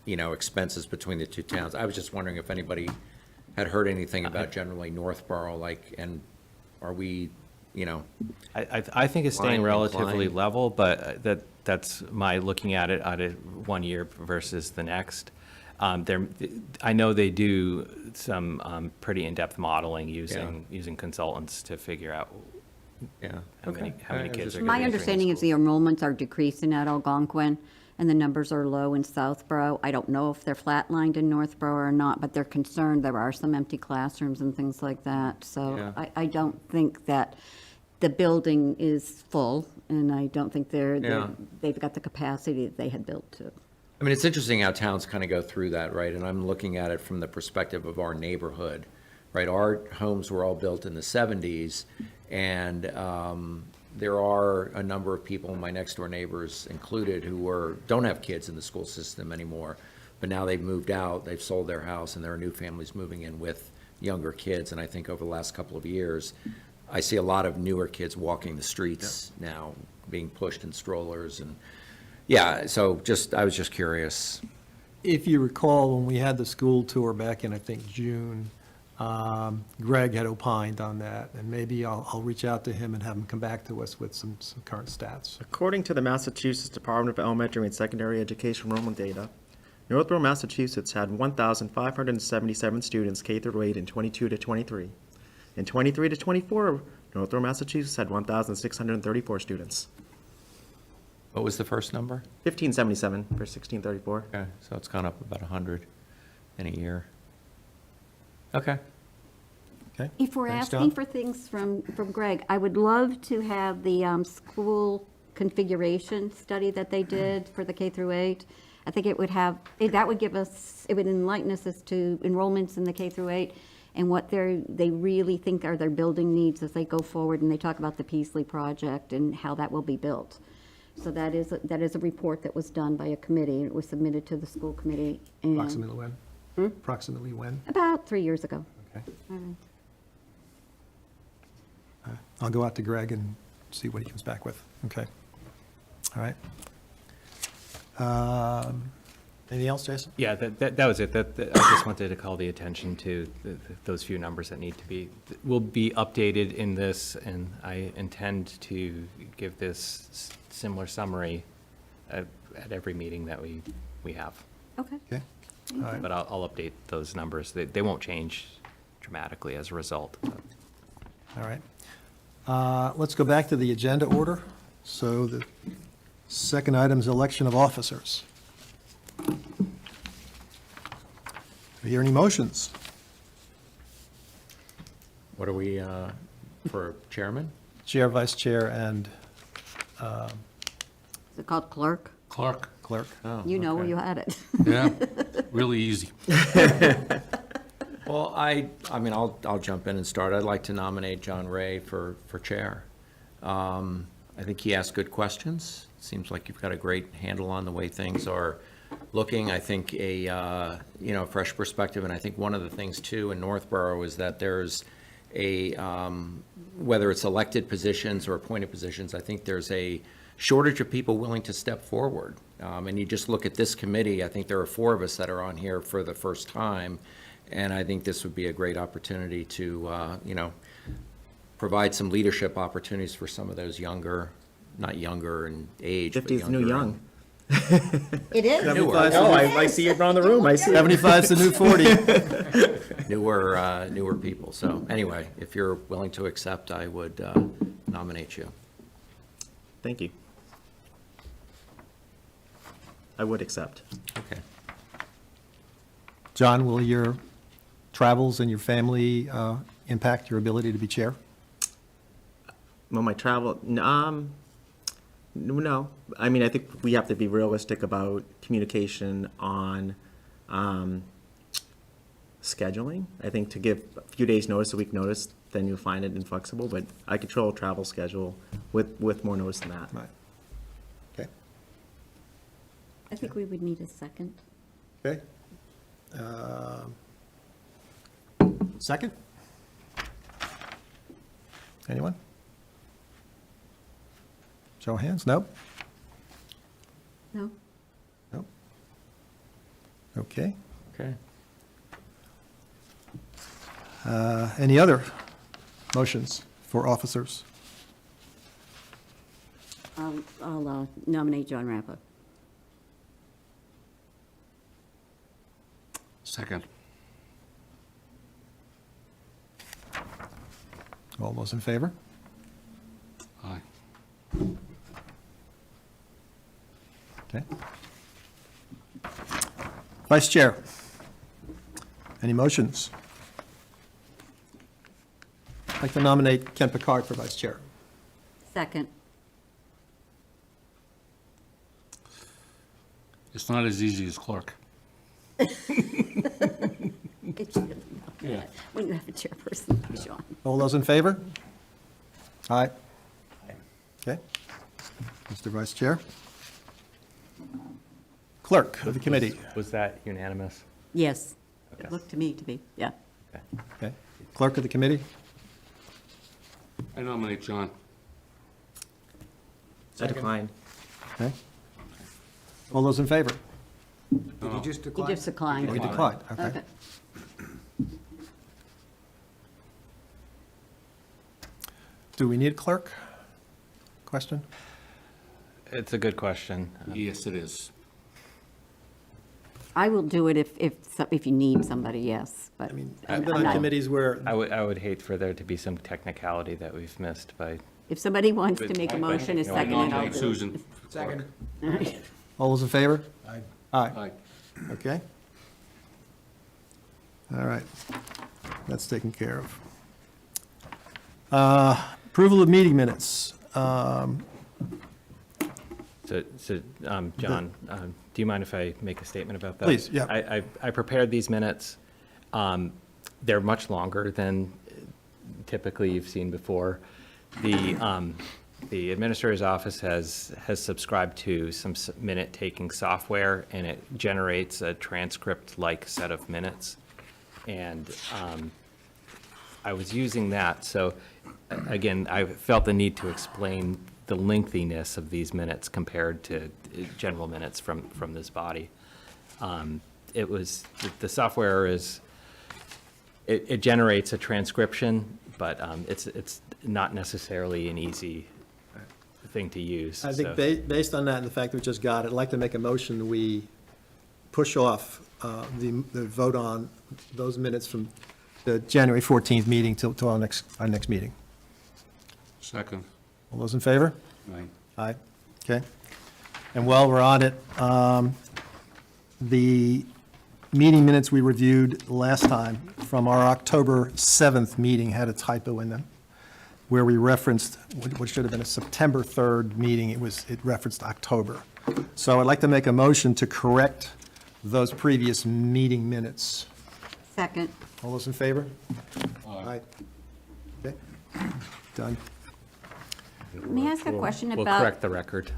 expenses between the two towns. I was just wondering if anybody had heard anything about generally Northborough, like, and are we, I think it's staying Line relatively inclined. level, but that's my looking at it one year versus the next. I know they do some pretty in-depth modeling using consultants to figure out yeah. how many I was kids just- are going to be My entering the understanding is school. the enrollments are decreasing at Algonquin, and the numbers are low in Southborough. I don't know if they're flatlined in Northborough or not, but they're concerned there are some empty classrooms and things like that. So Yeah. I don't think that the building is full, and I don't think Yeah. they've got the capacity that they had built to. I mean, it's interesting how towns kind of go through that, right? And I'm looking at it from the perspective of our neighborhood, right? Our homes were all built in the 70s, and there are a number of people, my next door neighbors included, who don't have kids in the school system anymore, but now they've moved out, they've sold their house, and there are new families moving in with younger kids. And I think over the last couple of years, I see a lot of newer kids walking the streets now, being pushed in strollers, and yeah, so I was just curious. If you recall, when we had the school tour back in, I think, June, Greg had opined on that, and maybe I'll reach out to him and have him come back to us with some current stats. According to the Massachusetts Department of Elementary and Secondary Education enrollment data, Northborough, Massachusetts had 1,577 students K through 8 in 22 to 23. In 23 to 24, Northborough, Massachusetts had 1,634 students. What was the first number? 1577 for 1634. Okay, so it's gone up about 100 in a year. Okay. Okay? If we're Thanks, asking John. for things from Greg, I would love to have the school configuration study that they did for the K through 8. I think it would that would give us, it would enlighten us as to enrollments in the K through 8 and what they really think are their building needs as they go forward, and they talk about the Peasley project and how that will be built. So that is a report that was done by a committee, and it was submitted to the school committee. And Approximately when? Approximately when? about 3 years ago. Okay. I'll go out to Greg and see what he comes back with. Okay. All right. Anything else, Jason? Yeah, that was it. I just wanted to call the attention to those few numbers that will be updated in this, and I intend to give this similar summary at every meeting that we have. Okay. Okay. All right. But I'll update those numbers. They won't change dramatically as a result. All right. Let's go back to the agenda order. So the second item is election of officers. Do we hear any motions? What are we, for chairman? Chair, vice chair, and Is it called clerk? Clark, clerk. Oh, You know where okay. you had it. yeah, really easy. Well, I mean, I'll jump in and start. I'd like to nominate John Ray for chair. I think he asked good questions. Seems like you've got a great handle on the way things are looking. I think a fresh perspective, and I think one of the things too in Northborough is that there's whether it's elected positions or appointed positions, I think there's a shortage of people willing to step forward. And you just look at this committee, I think there are 4 of us that are on here for the first time. And I think this would be a great opportunity to, provide some leadership opportunities for some of those not younger in age, but 50 is new younger young. It is? Oh, I see it around the room, I see it. 75's the new 40. newer people. So anyway, if you're willing to accept, I would nominate you. Thank you. I would accept. Okay. John, will your travels and your family impact your ability to be chair? Well, my travel, no. I mean, I think we have to be realistic about communication on scheduling. I think to give a few days' notice, a week notice, then you'll find it inflexible, but I control a travel schedule with more notice than that. Right. Okay, I think we would need a second. okay. Second? Anyone? Show of hands, no? No? No? Okay. Okay. Any other motions for officers? I'll nominate John Rappa. Second. All those in favor? Aye. Okay. Vice Chair, any motions? I'd like to nominate Ken Picard for Vice Chair. Second. It's not as easy as clerk. It's really not Yeah. bad when you have a chairperson, like John. All those in favor? Aye. Okay. Mr. Vice Chair. Clerk of the committee. Was that unanimous? Yes, Okay. it looked to me to be, yeah. Okay. Okay. Clerk of the committee. I nominate John. I decline. Okay. All those in favor? Did you just He decline? just declined. We declined, okay. Okay. Do we need a clerk? Question? It's a good question. Yes, it is. I will do it if you need somebody, yes, but. I mean, I'm I've been on not- committees where, I would hate for there to be some technicality that we've missed by, If somebody wants to make a motion, a No, I second, I'll Nominate do it. Susan. Second. all those in favor? Aye. Aye. Aye. Okay. All right. That's taken care of. Approval of meeting minutes. John, do you mind if I make a statement about that? Please, yeah. I prepared these minutes. They're much longer than typically you've seen before. The administrator's office has subscribed to some minute-taking software, and it generates a transcript-like set of minutes. And I was using that, so again, I felt the need to explain the lengthiness of these minutes compared to general minutes from this body. It was, the software is, it generates a transcription, but it's not necessarily an easy thing to use. I think so- based on that and the fact that we just got it, I'd like to make a motion, we push off the vote on those minutes from the January 14th meeting till our next meeting. Second. All those in favor? Aye. Aye, okay. And while we're on it, the meeting minutes we reviewed last time from our October 7th meeting had a typo in them, where we referenced, what should have been a September 3rd meeting, it referenced October. So I'd like to make a motion to correct those previous meeting minutes. Second. All those in favor? Aye. Okay, done. May I ask a question We'll about correct the record.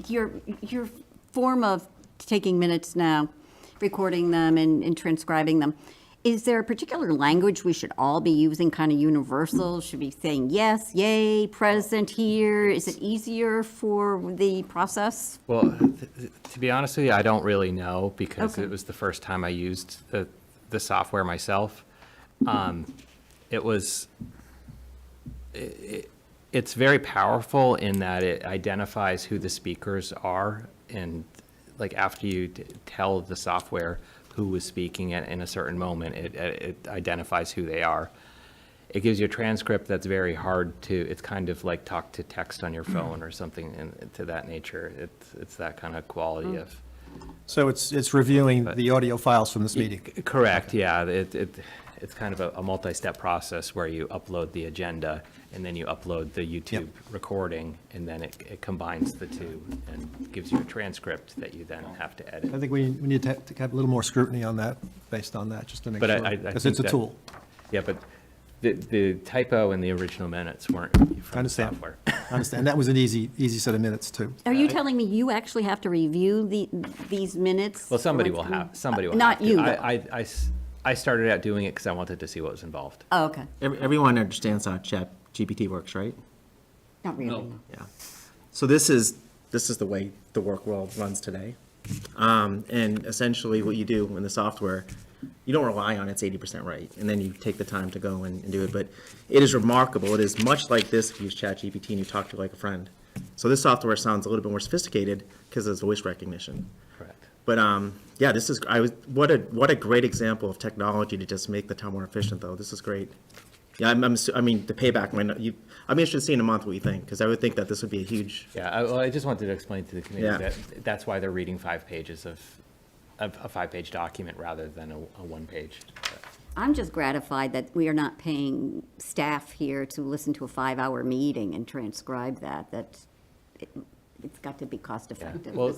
your form of taking minutes now, recording them and transcribing them? Is there a particular language we should all be using, kind of universal? Should we be saying yes, yay, present here? Is it easier for the process? Well, to be honest with you, I don't really know because Okay. it was the first time I used the software myself. It's very powerful in that it identifies who the speakers are, and like after you tell the software who was speaking in a certain moment, it identifies who they are. It gives you a transcript that's very hard to, it's kind of like talk to text on your phone or something to that nature. It's that kind of quality Mm. of. So it's reviewing the audio files from this meeting. Correct, yeah. it's kind of a multi-step process where you upload the agenda and then you upload the YouTube recording, and then it combines the two and gives you a transcript that you then have to edit. I think we need to have a little more scrutiny on that, based on that, just to make But sure. I Because think it's a that- tool. Yeah, but the typo in the original minutes weren't I from the understand. software. I understand. That was an easy set of minutes, too. Are you telling me you actually have to review these minutes? Well, somebody will Once- have, somebody will Not have to. you, I started out doing it because I wanted to see what was involved. Oh, okay. Everyone understands how Chat GPT works, right? Not really, No. no. Yeah. So this is the way the work world runs today. And essentially what you do in the software, you don't rely on it's 80% right, and then you take the time to go and do it. But it is remarkable. It is much like this if you use ChatGPT and you talk to it like a friend. So this software sounds a little bit more sophisticated because it's voice recognition. Correct. But yeah, this is what a great example of technology to just make the town more efficient, though. This is great. Yeah, I mean the payback might not. I'm interested to see in a month what you think, because I would think that this would be a huge. Yeah, well, I just wanted to explain to the committee Yeah. that that's why they're reading 5 pages of a 5-page document rather than a 1-page. I'm just gratified that we are not paying staff here to listen to a 5-hour meeting and transcribe that. It's got to be cost effective. Well,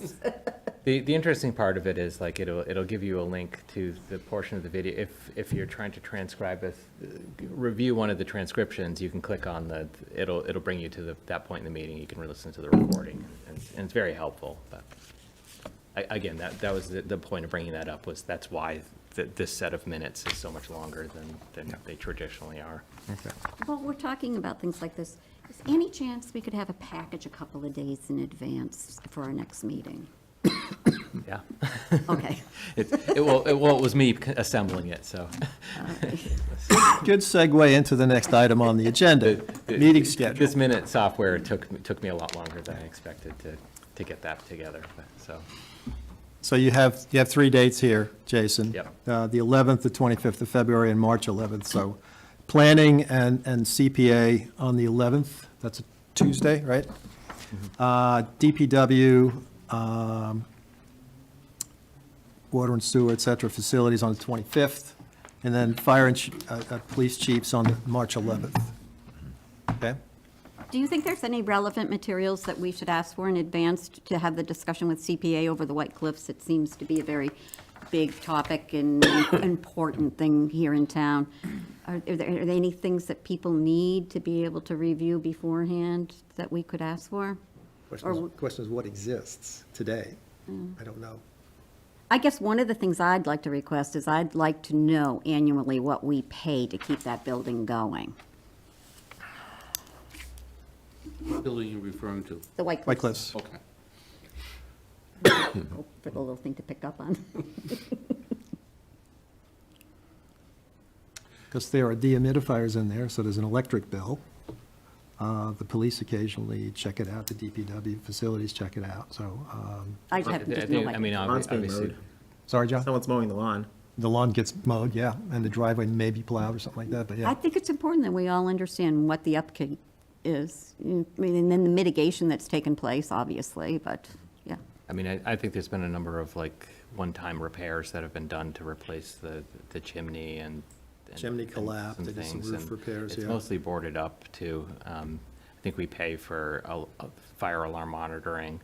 the interesting part of it is like it'll give you a link to the portion of the video. If you're trying to transcribe review one of the transcriptions, you can click on it'll bring you to that point in the meeting. You can listen to the recording, and it's very helpful. But again, that was the point of bringing that up, was that's why this set of minutes is so much longer than they traditionally are. Well, we're talking about things like this. Is any chance we could have a package a couple of days in advance for our next meeting? Yeah. Okay. It was me assembling it, so. Good segue into the next item on the agenda, meeting schedule. This minute software took me a lot longer than I expected to get that together, so. So you have 3 dates here, Jason. Yep. The 11th, the 25th of February, and March 11th. So planning and CPA on the 11th, that's a Tuesday, right? DPW, water and sewer, et cetera, facilities on the 25th, and then fire and police chiefs on March 11th. Okay? Do you think there's any relevant materials that we should ask for in advance to have the discussion with CPA over the White Cliffs? It seems to be a very big topic and important thing here in town. Are there any things that people need to be able to review beforehand that we could ask for? Question is what exists today? I don't know. I guess one of the things I'd like to request is I'd like to know annually what we pay to keep that building going. What building are you referring to? The White White Cliffs. Cliffs. Okay. For the little thing to pick up on. Because there are dehumidifiers in there, so there's an electric bill. The police occasionally check it out, the DPW facilities check it out, so, I have just no I mean, idea. Lawn's being obviously, mowed. sorry, John? Someone's mowing the lawn. The lawn gets mowed, yeah, and the driveway may be plowed or something like that, but I yeah. think it's important that we all understand what the upkeep is. I mean, and then the mitigation that's taken place, obviously, but, yeah. I mean, I think there's been a number of like one-time repairs that have been done to replace the chimney and. Chimney and collapsed, some they did some things, roof and repairs, It's yeah. mostly boarded up too. I think we pay for a fire alarm monitoring.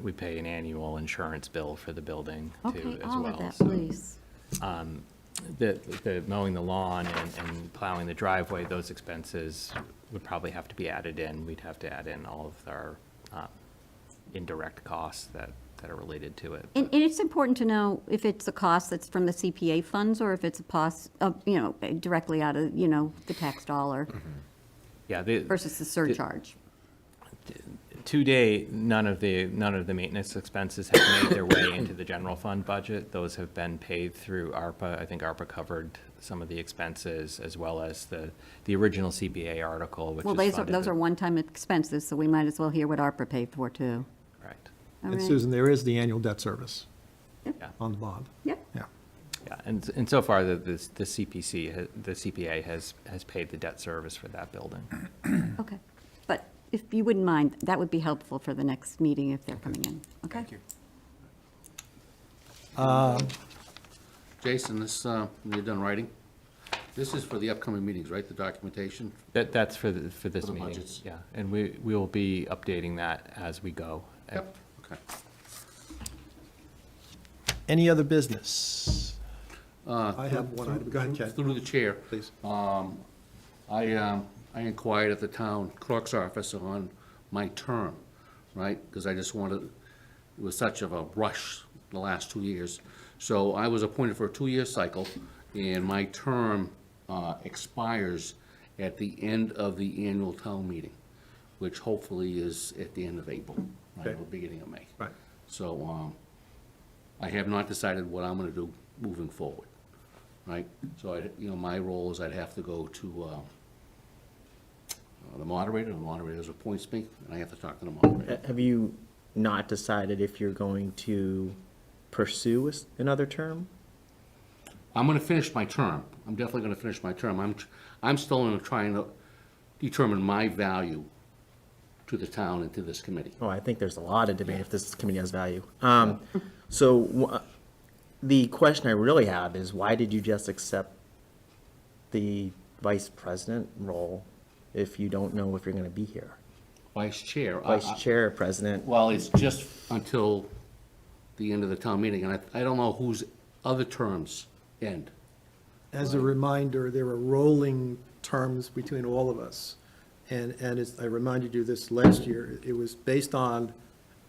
We pay an annual insurance bill for the building Okay, too, as all well. of that, So, please. The mowing the lawn and plowing the driveway, those expenses would probably have to be added in. We'd have to add in all of our indirect costs that are related to it. And it's important to know if it's a cost that's from the CPA funds or if it's a cost of, directly out of, the tax dollar Yeah, versus the surcharge. to date, none of the maintenance expenses have made their way into the general fund budget. Those have been paid through ARPA. I think ARPA covered some of the expenses, as well as the original CPA article, which Well, is those are one-time expenses, so we might as well hear what ARPA paid for, too. Correct. All And right. Susan, there is the annual debt service Yeah. on the bond, Yep. yeah. Yeah, and so far, the CPA has paid the debt service for that building. Okay. But if you wouldn't mind, that would be helpful for the next meeting if they're coming in, okay? Thank you. Jason, this, when you're done writing, this is for the upcoming meetings, right, the documentation? That's for this For the meeting. budgets. Yeah, and we will be updating that as we go. Yep. Okay. Any other business? Uh, I have one item. Go ahead, Ken. Through the chair. Please. I inquired at the town clerk's office on my term, right? Because I just wanted, it was such of a rush the last 2 years. So I was appointed for a 2-year cycle, and my term expires at the end of the annual town meeting, which hopefully is at the end of April, right, Okay. or beginning of May. Right. So I have not decided what I'm gonna do moving forward, right? So I, you know, my role is I'd have to go to the moderator appoints me, and I have to talk to the moderator. Have you not decided if you're going to pursue another term? I'm gonna finish my term. I'm definitely gonna finish my term. I'm still trying to determine my value to the town and to this committee. Oh, I think there's a lot of debate if this committee has value. The question I really have is, why did you just accept the vice president role if you don't know if you're gonna be here? Vice chair. Vice chair, president, Well, it's just until the end of the town meeting, and I don't know whose other terms end. As a reminder, there are rolling terms between all of us. And as I reminded you this last year, it was based on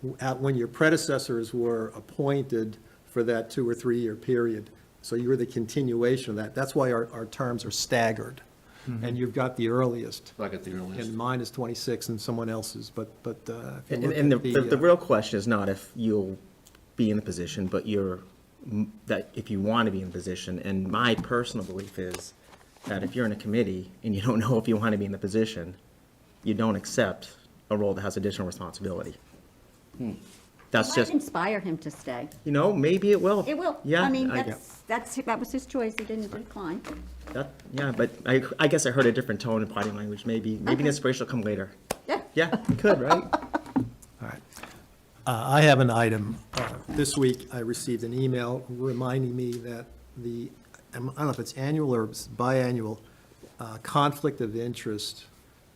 when your predecessors were appointed for that 2 or 3 year period. So you were the continuation of that. That's why our terms are staggered. And you've got the earliest. So I got the earliest. And mine is 26 and someone else's, but if you and look and at the real question is not if you'll be in the position, but that if you want to be in the position. And my personal belief is that if you're in a committee and you don't know if you want to be in the position, you don't accept a role that has additional responsibility. That's Might just, inspire him to stay. maybe it will. It will. Yeah. I mean, that was his choice. He didn't decline. Yeah, but I guess I heard a different tone and body language. Maybe the inspiration will come later. Yeah. Yeah, it could, right? All right. I have an item. This week, I received an email reminding me that I don't know if it's annual or biannual, conflict of interest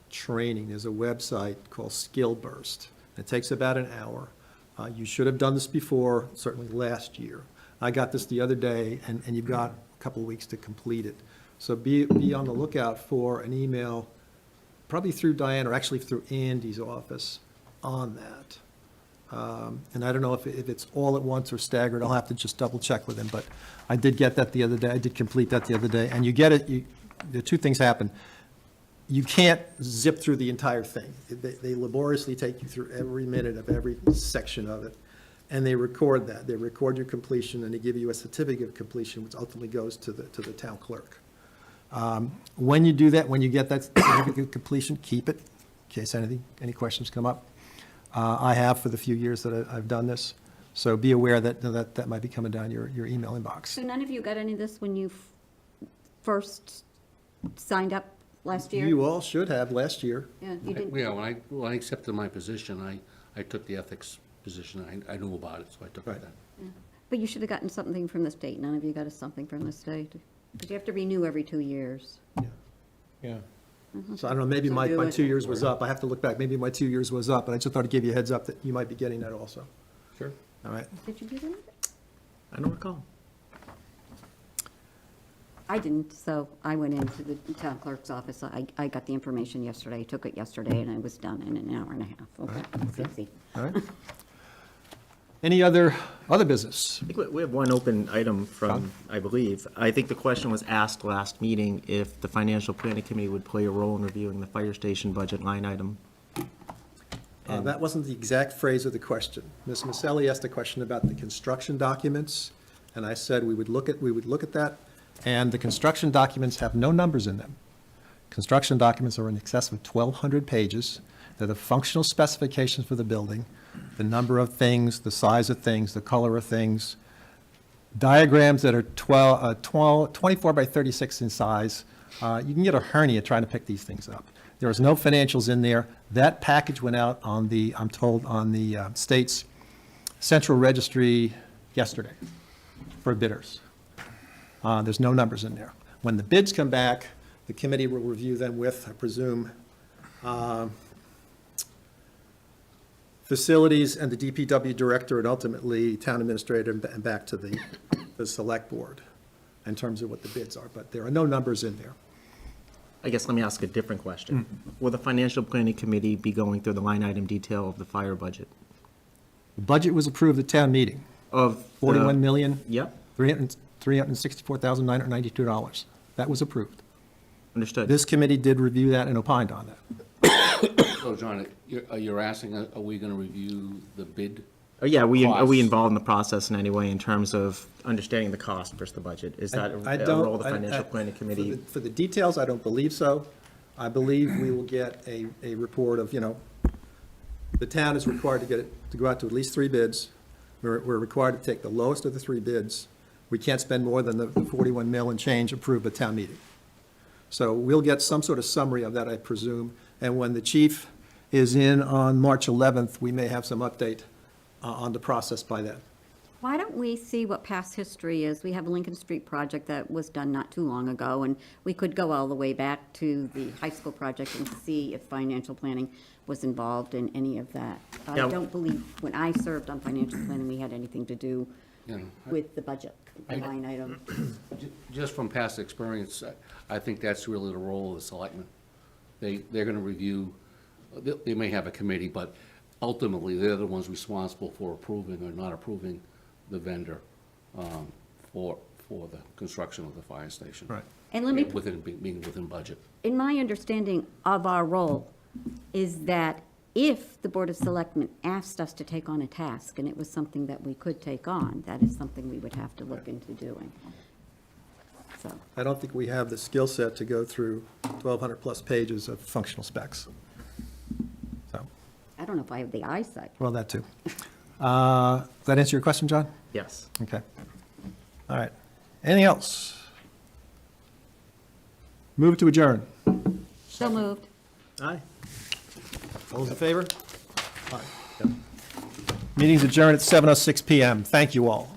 training. There's a website called Skill Burst. It takes about an hour. You should have done this before, certainly last year. I got this the other day, and you've got a couple of weeks to complete it. So be on the lookout for an email, probably through Diane, or actually through Andy's office, on that. And I don't know if it's all at once or staggered. I'll have to just double check with him, but I did get that the other day. I did complete that the other day. And you get it, the two things happen. You can't zip through the entire thing. They laboriously take you through every minute of every section of it. And they record that. They record your completion, and they give you a certificate of completion, which ultimately goes to the town clerk. When you do that, when you get that certificate of completion, keep it, in case any questions come up. I have for the few years that I've done this. So be aware that might be coming down your email inbox. So none of you got any of this when you first signed up last year? You all should have last year. Yeah, you didn't? Yeah, when I accepted my position, I took the ethics position. I knew about it, so I took Right. that. But you should have gotten something from the state. None of you got something from the state. Because you have to renew every 2 years. Yeah. So I don't know, maybe my 2 years was up. I have to look back. Maybe my 2 years was up, but I just thought I'd give you a heads up that you might be getting that also. Sure. All right. Did you get it? I don't recall. I didn't, so I went into the town clerk's office. I got the information yesterday, I took it yesterday, and I was done in an hour and a half. Okay, it's easy. All right. Any other business? I think we have one open item from, I believe. I think the question was asked last meeting if the Financial Planning Committee would play a role in reviewing the fire station budget line item. That wasn't the exact phrase of the question. Ms. Maselli asked a question about the construction documents, and I said we would look at that, and the construction documents have no numbers in them. Construction documents are in excess of 1,200 pages. They're the functional specifications for the building, the number of things, the size of things, the color of things, diagrams that are 24 by 36 in size. You can get a hernia trying to pick these things up. There was no financials in there. That package went out on I'm told, on the state's central registry yesterday for bidders. There's no numbers in there. When the bids come back, the committee will review them with, I presume, facilities and the DPW director and ultimately town administrator and back to the select board in terms of what the bids are, but there are no numbers in there. I guess let me ask a different question. Will the financial planning committee be going through the line item detail of the fire budget? The budget was approved at town meeting, Of the- Yep, $364,992. That was approved. understood. This committee did review that and opined on that. So, John, you're asking, are we gonna review the bid? Oh, yeah, are we Costs. involved in the process in any way in terms of understanding the cost versus the budget? Is that I a don't- role of the I- financial planning committee? For the details, I don't believe so. I believe we will get a report of, the town is required to go out to at least 3 bids. We're required to take the lowest of the 3 bids. We can't spend more than the 41 mil and change approved at town meeting. So we'll get some sort of summary of that, I presume. And when the chief is in on March 11th, we may have some update on the process by then. Why don't we see what past history is? We have a Lincoln Street project that was done not too long ago, and we could go all the way back to the high school project and see if financial planning was involved in any of that. I Yeah. don't believe, when I served on financial planning, we had anything to do You know, with the budget, the line item. Just from past experience, I think that's really the role of the selectmen. They're gonna review, they may have a committee, but ultimately, they're the ones responsible for approving or not approving the vendor for the construction of the fire station. Right. And let me, Being within budget. in my understanding of our role, is that if the Board of Selectmen asked us to take on a task, and it was something that we could take on, that is something we would have to look into doing. So, I don't think we have the skill set to go through 1,200-plus pages of functional specs. So, I don't know if I have the eyesight. well, that too. Does that answer your question, John? Yes. Okay. All right. Anything else? Move to adjourn. So moved. Aye. All those in favor? Aye. Meeting's adjourned at 7:06 PM. Thank you all.